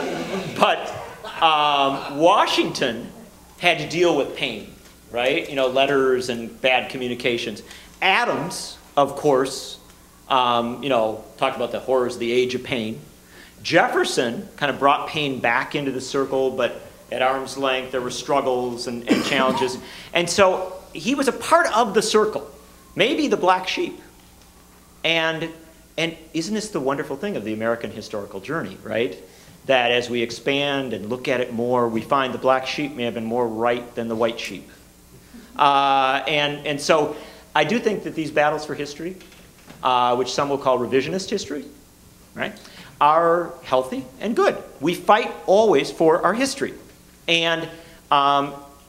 Washington had to deal with Paine, right? Letters and bad communications. Adams, of course, talked about the horrors of the age of Paine. Jefferson kind of brought Paine back into the circle, but at arm's length, there were struggles and challenges. And so he was a part of the circle, maybe the black sheep. And isn't this the wonderful thing of the American historical journey, right? That as we expand and look at it more, we find the black sheep may have been more right than the white sheep. And so I do think that these battles for history, which some will call revisionist history, right, are healthy and good. We fight always for our history. And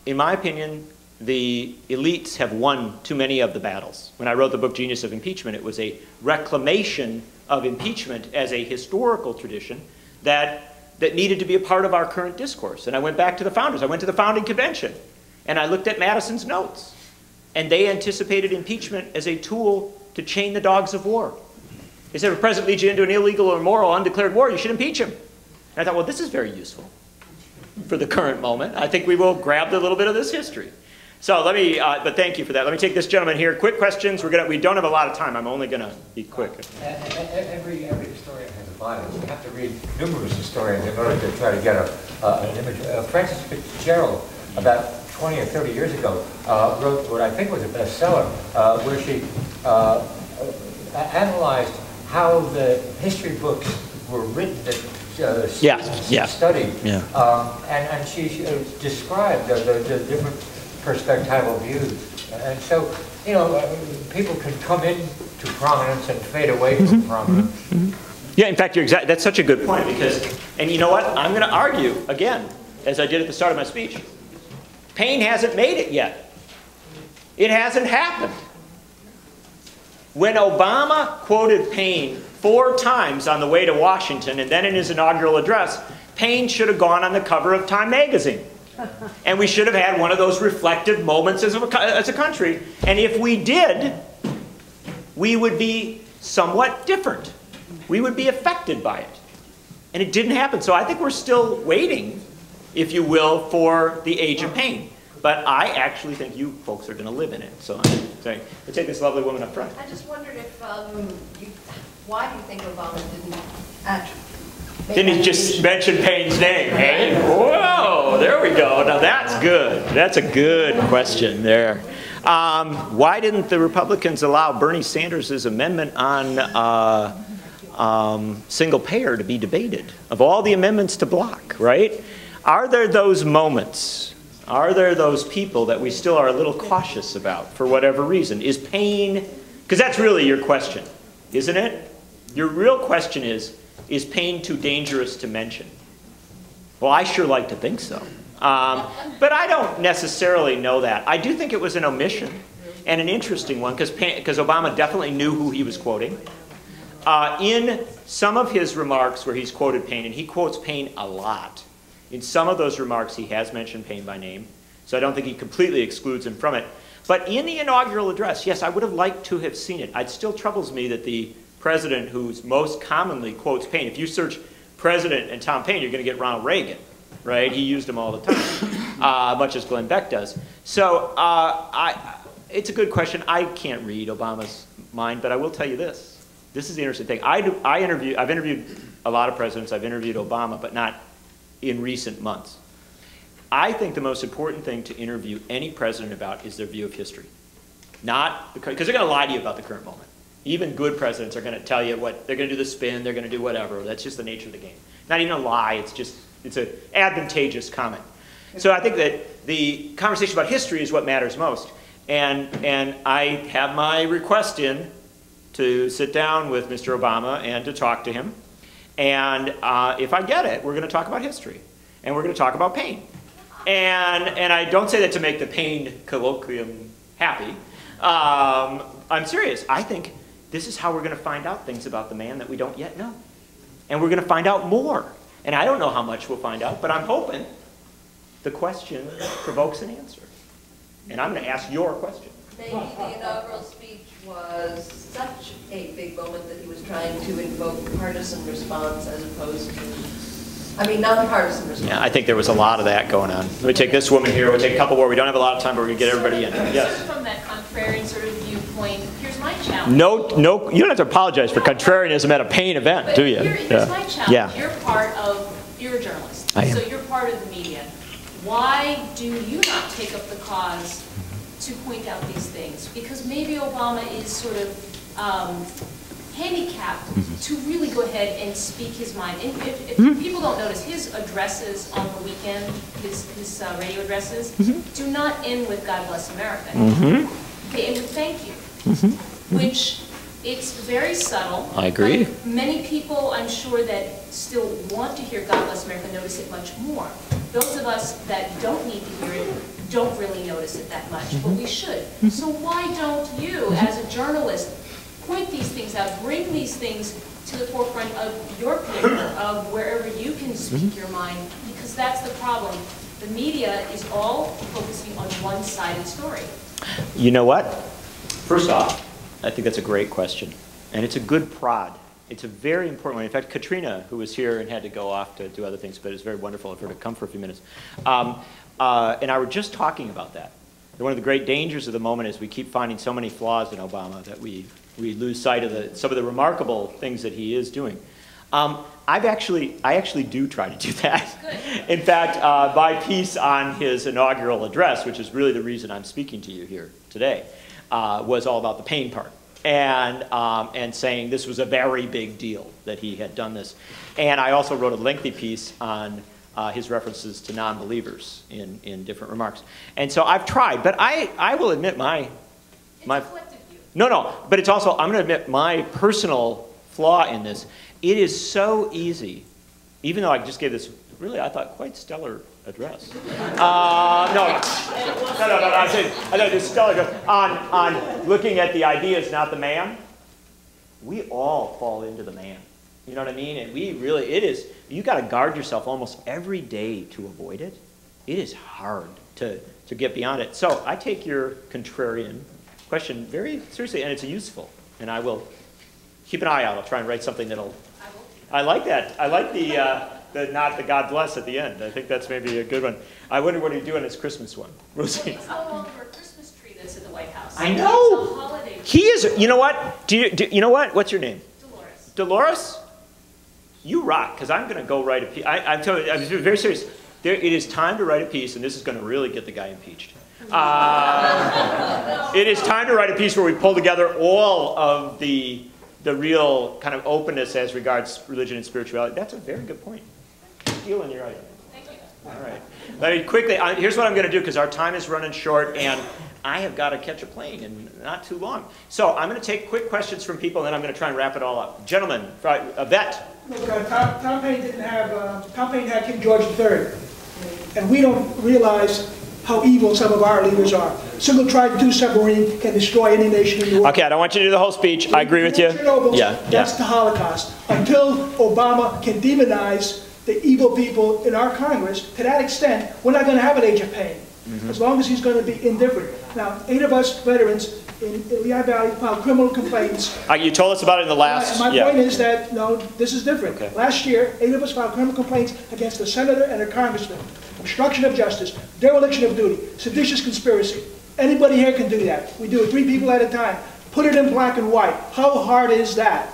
in my opinion, the elites have won too many of the battles. When I wrote the book Genius of Impeachment, it was a reclamation of impeachment as a historical tradition that needed to be a part of our current discourse. And I went back to the founders. I went to the founding convention, and I looked at Madison's notes. And they anticipated impeachment as a tool to chain the dogs of war. They said, if a president leads you into an illegal or immoral undeclared war, you should impeach him. And I thought, well, this is very useful for the current moment. I think we will grab a little bit of this history. So let me, but thank you for that. Let me take this gentleman here. Quick questions. We don't have a lot of time. I'm only going to be quick. Every historian has a bias. You have to read numerous historians in order to try to get an image. Frances Fitzgerald, about 20 or 30 years ago, wrote what I think was a bestseller, where she analyzed how the history books were written that students studied. Yeah. And she described the different perspectival views. And so, people can come into prominence and fade away from prominence. Yeah, in fact, that's such a good point, because, and you know what? I'm going to argue, again, as I did at the start of my speech, Paine hasn't made it yet. It hasn't happened. When Obama quoted Paine 4 times on the way to Washington and then in his inaugural address, Paine should have gone on the cover of Time magazine. And we should have had one of those reflective moments as a country. And if we did, we would be somewhat different. We would be affected by it. And it didn't happen. So I think we're still waiting, if you will, for the age of Paine. But I actually think you folks are going to live in it. So I'm saying, we'll take this lovely woman up front. I just wondered if, why do you think Obama didn't actually? Didn't he just mention Paine's name, hey? Whoa, there we go. Now that's good. That's a good question there. Why didn't the Republicans allow Bernie Sanders' amendment on single payer to be debated? Of all the amendments to block, right? Are there those moments? Are there those people that we still are a little cautious about for whatever reason? Is Paine, because that's really your question, isn't it? Your real question is Paine too dangerous to mention? Well, I sure like to think so. But I don't necessarily know that. I do think it was an omission, and an interesting one, because Obama definitely knew who he was quoting. In some of his remarks where he's quoted Paine, and he quotes Paine a lot, in some of those remarks he has mentioned Paine by name, so I don't think he completely excludes him from it. But in the inaugural address, yes, I would have liked to have seen it. It still troubles me that the president who's most commonly quotes Paine, if you search president and Tom Paine, you're going to get Ronald Reagan, right? He used them all the time, much as Glenn Beck does. So it's a good question. I can't read Obama's mind, but I will tell you this. This is the interesting thing. I've interviewed a lot of presidents. I've interviewed Obama, but not in recent months. I think the most important thing to interview any president about is their view of history. Not because they're going to lie to you about the current moment. Even good presidents are going to tell you what they're going to do, the spin, they're going to do whatever. That's just the nature of the game. Not even a lie, it's an advantageous comment. So I think that the conversation about history is what matters most. And I have my request in to sit down with Mr. Obama and to talk to him. And if I get it, we're going to talk about history. And we're going to talk about Paine. And I don't say that to make the Paine colloquium happy. I'm serious. I think this is how we're going to find out things about the man that we don't yet know. And we're going to find out more. And I don't know how much we'll find out, but I'm hoping the question provokes an answer. And I'm going to ask your question. Maybe the inaugural speech was such a big moment that he was trying to invoke partisan response as opposed to, non-partisan response. Yeah, I think there was a lot of that going on. Let me take this woman here. We'll take a couple more. We don't have a lot of time, but we're going to get everybody in. Yes. From that contrarian sort of viewpoint, here's my challenge. No, you don't have to apologize for contrarianism at a Paine event, but do you? Here's my challenge. Yeah. You're a journalist, I am. So you're part of the media. Why do you not take up the cause to point out these things? Because maybe Obama is sort of handicapped to really go ahead and speak his mind. And if people don't notice, his addresses on the weekend, his radio addresses, do not end with God bless America. They end with thank you, which it's very subtle. I agree. But many people, I'm sure, that still want to hear God bless America notice it much more. Those of us that don't need to hear it don't really notice it that much, but we should. So why don't you, as a journalist, point these things out, bring these things to the forefront of your paper, of wherever you can speak your mind, because that's the problem. The media is all focusing on one-sided story. You know what? First off, I think that's a great question, and it's a good prod. It's a very important one. In fact, Katrina, who was here and had to go off to do other things, but it's very wonderful of her to come for a few minutes, and I were just talking about that. And one of the great dangers of the moment is we keep finding so many flaws in Obama that we lose sight of some of the remarkable things that he is doing. I actually do try to do that. In fact, my piece on his inaugural address, which is really the reason I'm speaking to you here today, was all about the Paine part, and saying this was a very big deal that he had done this. And I also wrote a lengthy piece on his references to non-believers in different remarks. And so I've tried, but I will admit my no, but it's also, I'm going to admit my personal flaw in this. It is so easy, even though I just gave this really, I thought, quite stellar address. I'm saying, I thought this stellar address on looking at the ideas, not the man. We all fall into the man. You know what I mean? And we really, you got to guard yourself almost every day to avoid it. it is hard to get beyond it. So I take your contrarian question very seriously, and it's useful. And I will keep an eye out. I'll try and write something that'll... I like that. I like the not the God bless at the end. I think that's maybe a good one. I wonder what he'd do on his Christmas one. We'll see. It's no longer a Christmas tree that's in the White House. I know. It's a holiday tree. He is. You know what? Do you know what? What's your name? Dolores. Dolores? You rock, because I'm going to go write a piece. I'm telling you, I'm very serious. It is time to write a piece, and this is going to really get the guy impeached. It is time to write a piece where we pull together all of the real kind of openness as regards religion and spirituality. That's a very good point. Deal in your eye. Thank you. All right. Let me quickly, here's what I'm going to do, because our time is running short, and I have got to catch a plane in not too long. So I'm going to take quick questions from people, and then I'm going to try and wrap it all up. Gentlemen, a vet. Look, Tom Paine didn't have, Tom Paine had King George III. And we don't realize how evil some of our leaders are. Single tried two submarine can destroy any nation in the world. Okay, I don't want you to do the whole speech. I agree with you. That's the Holocaust. Until Obama can demonize the evil people in our Congress, to that extent, we're not going to have an age of pain. As long as he's going to be indifferent. Now, 8 of us veterans in Lehigh Valley filed criminal complaints. You told us about it in the last... My point is that, no, this is different. Okay. Last year, 8 of us filed criminal complaints against a senator and a congressman. Obstruction of justice, dereliction of duty, seditious conspiracy. Anybody here can do that. We do it 3 people at a time. Put it in black and white. How hard is that?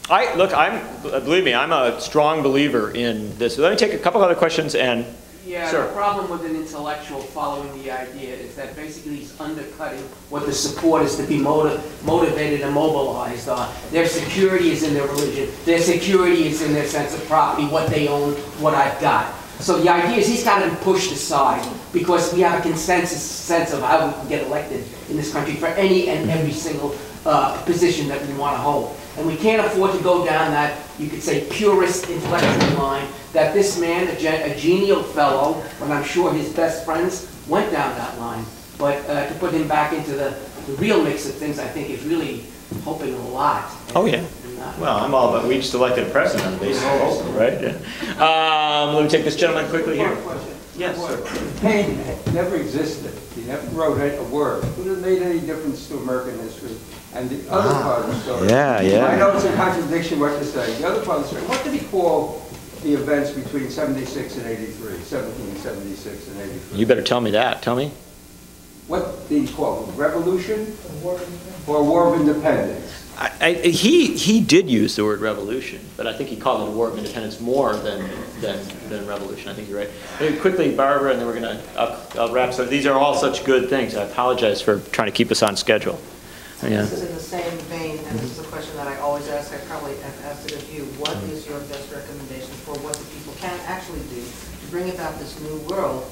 Believe me, I'm a strong believer in this. Let me take a couple other questions and... Yeah, Sir. The problem with an intellectual following the idea is that basically he's undercutting what the support is to be motivated and mobilized on. Their security is in their religion. Their security is in their sense of property, what they own, what I've got. So the idea is he's got to be pushed aside because we have a consensus sense of how we can get elected in this country for any and every single position that we want to hold. And we can't afford to go down that, you could say, purist intellectual line that this man, a genial fellow, when I'm sure his best friends went down that line. But to put him back into the real mix of things, I think is really hoping a lot. Oh, yeah. Well, I'm all about, we just elected a president on the basis of hope, right? Yeah. Let me take this gentleman quickly here. Yes, sir. Paine never existed. He never wrote a word. It would have made any difference to American history. And the other part of the story, I know it's a contradiction what to say. The other part of the story, what did he call the events between 76 and 83, 1776 and 83? You better tell me that. Tell me. What did he call them? Revolution or War of Independence? He did use the word revolution, but I think he called it a war of independence more than revolution. I think you're right. Maybe quickly, Barbara, and then we're going to I'll wrap. So these are all such good things. I apologize for trying to keep us on schedule. Yeah. This is in the same vein, and this is a question that I always ask. I probably have asked it of you. What is your best recommendation for what the people can actually do to bring about this new world?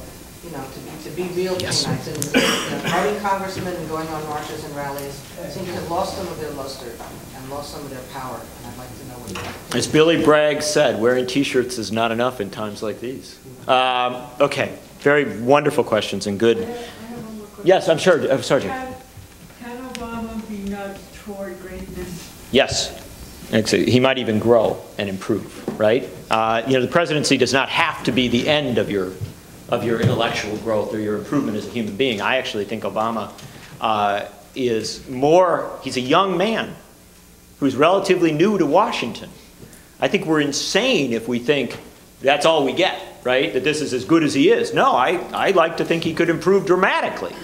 You know, to be real Painites, and party congressmen and going on marches and rallies seem to have lost some of their luster and lost some of their power. And I'd like to know what you think. As Billy Bragg said, wearing T-shirts is not enough in times like these. Okay, very wonderful questions and good. Yes, I'm sure. I'm sorry. Can Obama be nudged toward greatness? Yes. He might even grow and improve, right? The presidency does not have to be the end of your intellectual growth or your improvement as a human being. I actually think Obama he's a young man who's relatively new to Washington. I think we're insane if we think that's all we get, right? That this is as good as he is. No, I like to think he could improve dramatically.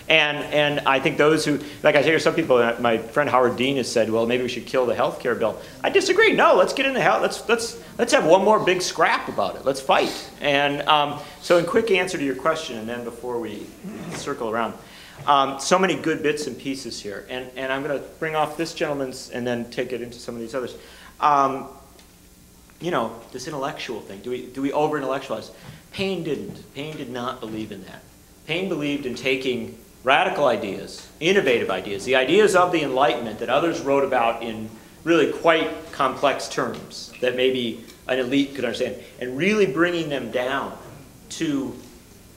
And I think those who, like I hear some people, my friend Howard Dean has said, well, maybe we should kill the health care bill. I disagree. No, let's get into health. Let's have one more big scrap about it. Let's fight. And so in quick answer to your question, and then before we circle around, so many good bits and pieces here. And I'm going to bring off this gentleman's and then take it into some of these others. This intellectual thing. Do we over-intellectualize? Paine didn't. Paine did not believe in that. Paine believed in taking radical ideas, innovative ideas, the ideas of the Enlightenment that others wrote about in really quite complex terms that maybe an elite could understand, and really bringing them down to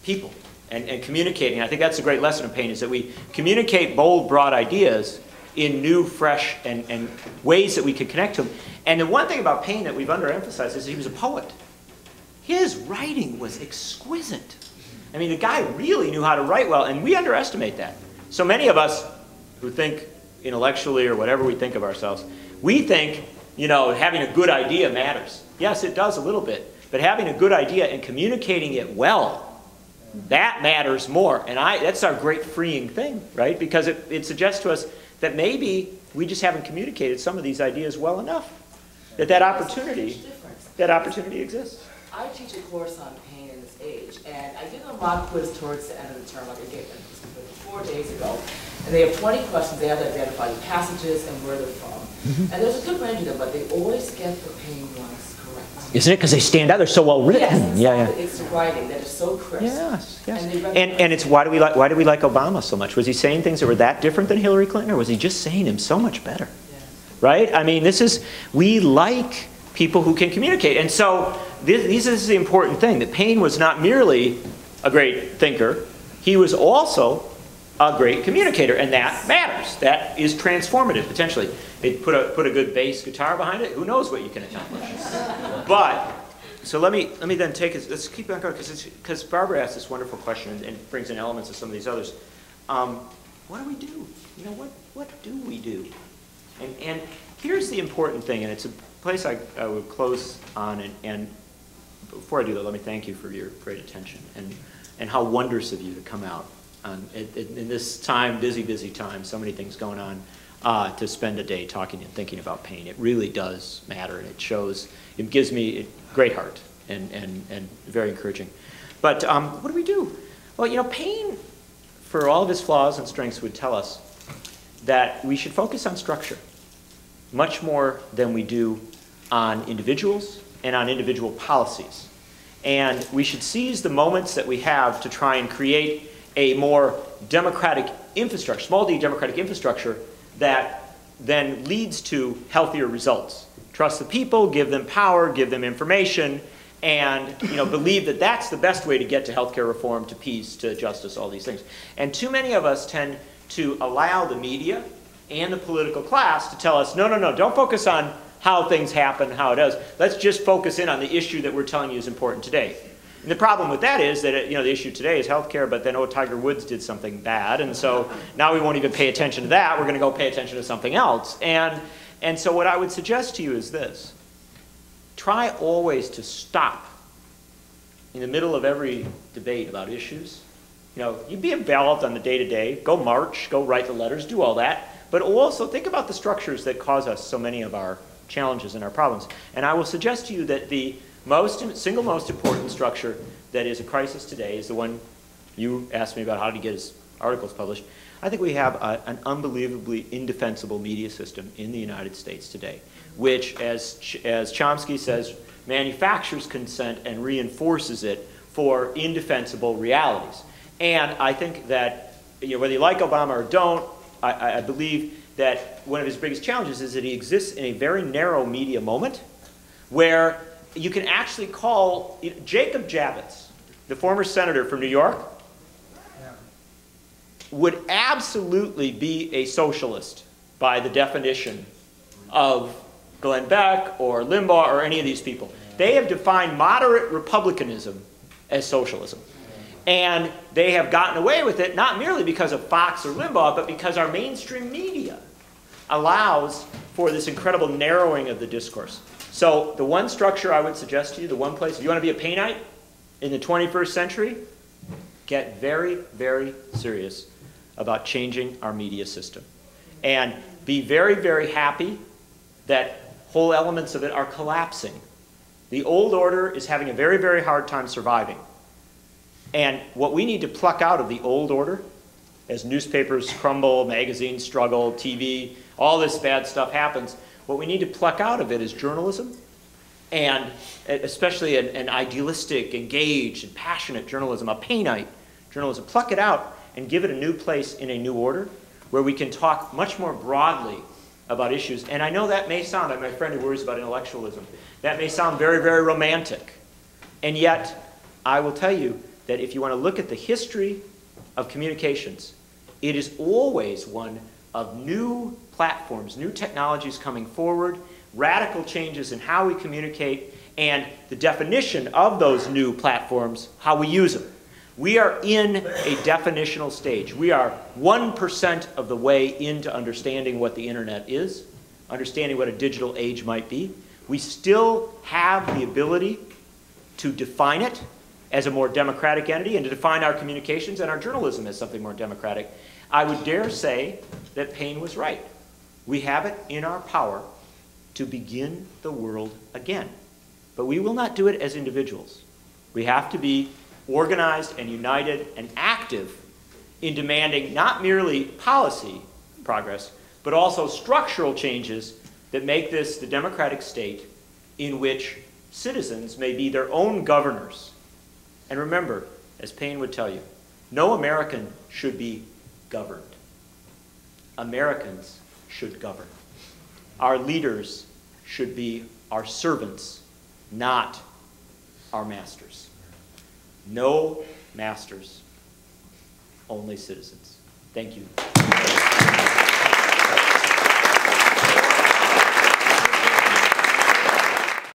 people and communicating. I think that's a great lesson of Paine, is that we communicate bold, broad ideas in new, fresh, and ways that we could connect to them. And the one thing about Paine that we've underemphasized is he was a poet. his writing was exquisite. I mean, the guy really knew how to write well, and we underestimate that. So many of us who think intellectually or whatever we think of ourselves, we think, you know, having a good idea matters. Yes, it does a little bit, but having a good idea and communicating it well, that matters more. And that's our great freeing thing, right? Because it suggests to us that maybe we just haven't communicated some of these ideas well enough, that opportunity exists. I teach a course on Paine and his age, and I did a mock quiz towards the end of the term, like I gave them 4 days ago, and they have 20 questions. They have to identify the passages and where they're from. And there's a good range of them, but they always get the Paine ones correct. Isn't it? Because they stand out. They're so well written. Yes, exactly. Yeah. It's the writing that is so crisp. Yes, yes. And it's why do we like Obama so much? Was he saying things that were that different than Hillary Clinton, or was he just saying them so much better? Yeah. Right? I mean, we like people who can communicate. And so this is the important thing, that Paine was not merely a great thinker, he was also a great communicator, and that matters. That is transformative, potentially. They put a good bass guitar behind it, who knows what you can accomplish. But, so let me then take it, let's keep on going, because Barbara asked this wonderful question and brings in elements of some of these others. What do we do? You know, what do we do? And here's the important thing, and it's a place I would close on, and before I do that, let me thank you for your great attention, and how wondrous of you to come out in this time, busy time, so many things going on, to spend a day talking and thinking about Paine. It really does matter, and it gives me a great heart and very encouraging. But what do we do? Well, you know, Paine, for all of his flaws and strengths, would tell us that we should focus on structure much more than we do on individuals and on individual policies. And we should seize the moments that we have to try and create a more democratic infrastructure, small d democratic infrastructure, that then leads to healthier results. Trust the people, give them power, give them information, and believe that that's the best way to get to healthcare reform, to peace, to justice, all these things. And too many of us tend to allow the media and the political class to tell us, no, don't focus on how things happen, how it is. Let's just focus in on the issue that we're telling you is important today. And the problem with that is that the issue today is healthcare, but then, Tiger Woods did something bad, and so now we won't even pay attention to that. We're going to go pay attention to something else. And so what I would suggest to you is this. Try always to stop in the middle of every debate about issues. You be involved on the day-to-day. Go march, go write the letters, do all that. But also think about the structures that cause us so many of our challenges and our problems. And I will suggest to you that the single most important structure that is a crisis today is the one you asked me about, how to get his articles published. I think we have an unbelievably indefensible media system in the United States today, which, as Chomsky says, manufactures consent and reinforces it for indefensible realities. And I think that whether you like Obama or don't, I believe that one of his biggest challenges is that he exists in a very narrow media moment where you can actually call Jacob Javits, the former senator from New York, would absolutely be a socialist by the definition of Glenn Beck or Limbaugh or any of these people. They have defined moderate republicanism as socialism. And they have gotten away with it not merely because of Fox or Limbaugh, but because our mainstream media allows for this incredible narrowing of the discourse. So the one structure I would suggest to you, the one place, if you want to be a Paineite in the 21st century, get very, very serious about changing our media system. And be very, very happy that whole elements of it are collapsing. The old order is having a very, very hard time surviving. And what we need to pluck out of the old order, as newspapers crumble, magazines struggle, TV, all this bad stuff happens, what we need to pluck out of it is journalism, and especially an idealistic, engaged, and passionate journalism, a Paineite journalism. Pluck it out and give it a new place in a new order where we can talk much more broadly about issues. And I know that may sound, like my friend who worries about intellectualism, that may sound very, very romantic. And yet, I will tell you that if you want to look at the history of communications, it is always one of new platforms, new technologies coming forward, radical changes in how we communicate and the definition of those new platforms, how we use them. We are in a definitional stage. We are 1% of the way into understanding what the internet is, understanding what a digital age might be. We still have the ability to define it as a more democratic entity and to define our communications and our journalism as something more democratic. I would dare say that Paine was right. We have it in our power to begin the world again. But we will not do it as individuals. We have to be organized and united and active in demanding not merely policy progress, but also structural changes that make this the democratic state in which citizens may be their own governors. And remember, as Paine would tell you, no American should be governed. Americans should govern. Our leaders should be our servants, not our masters. No masters, only citizens. Thank you.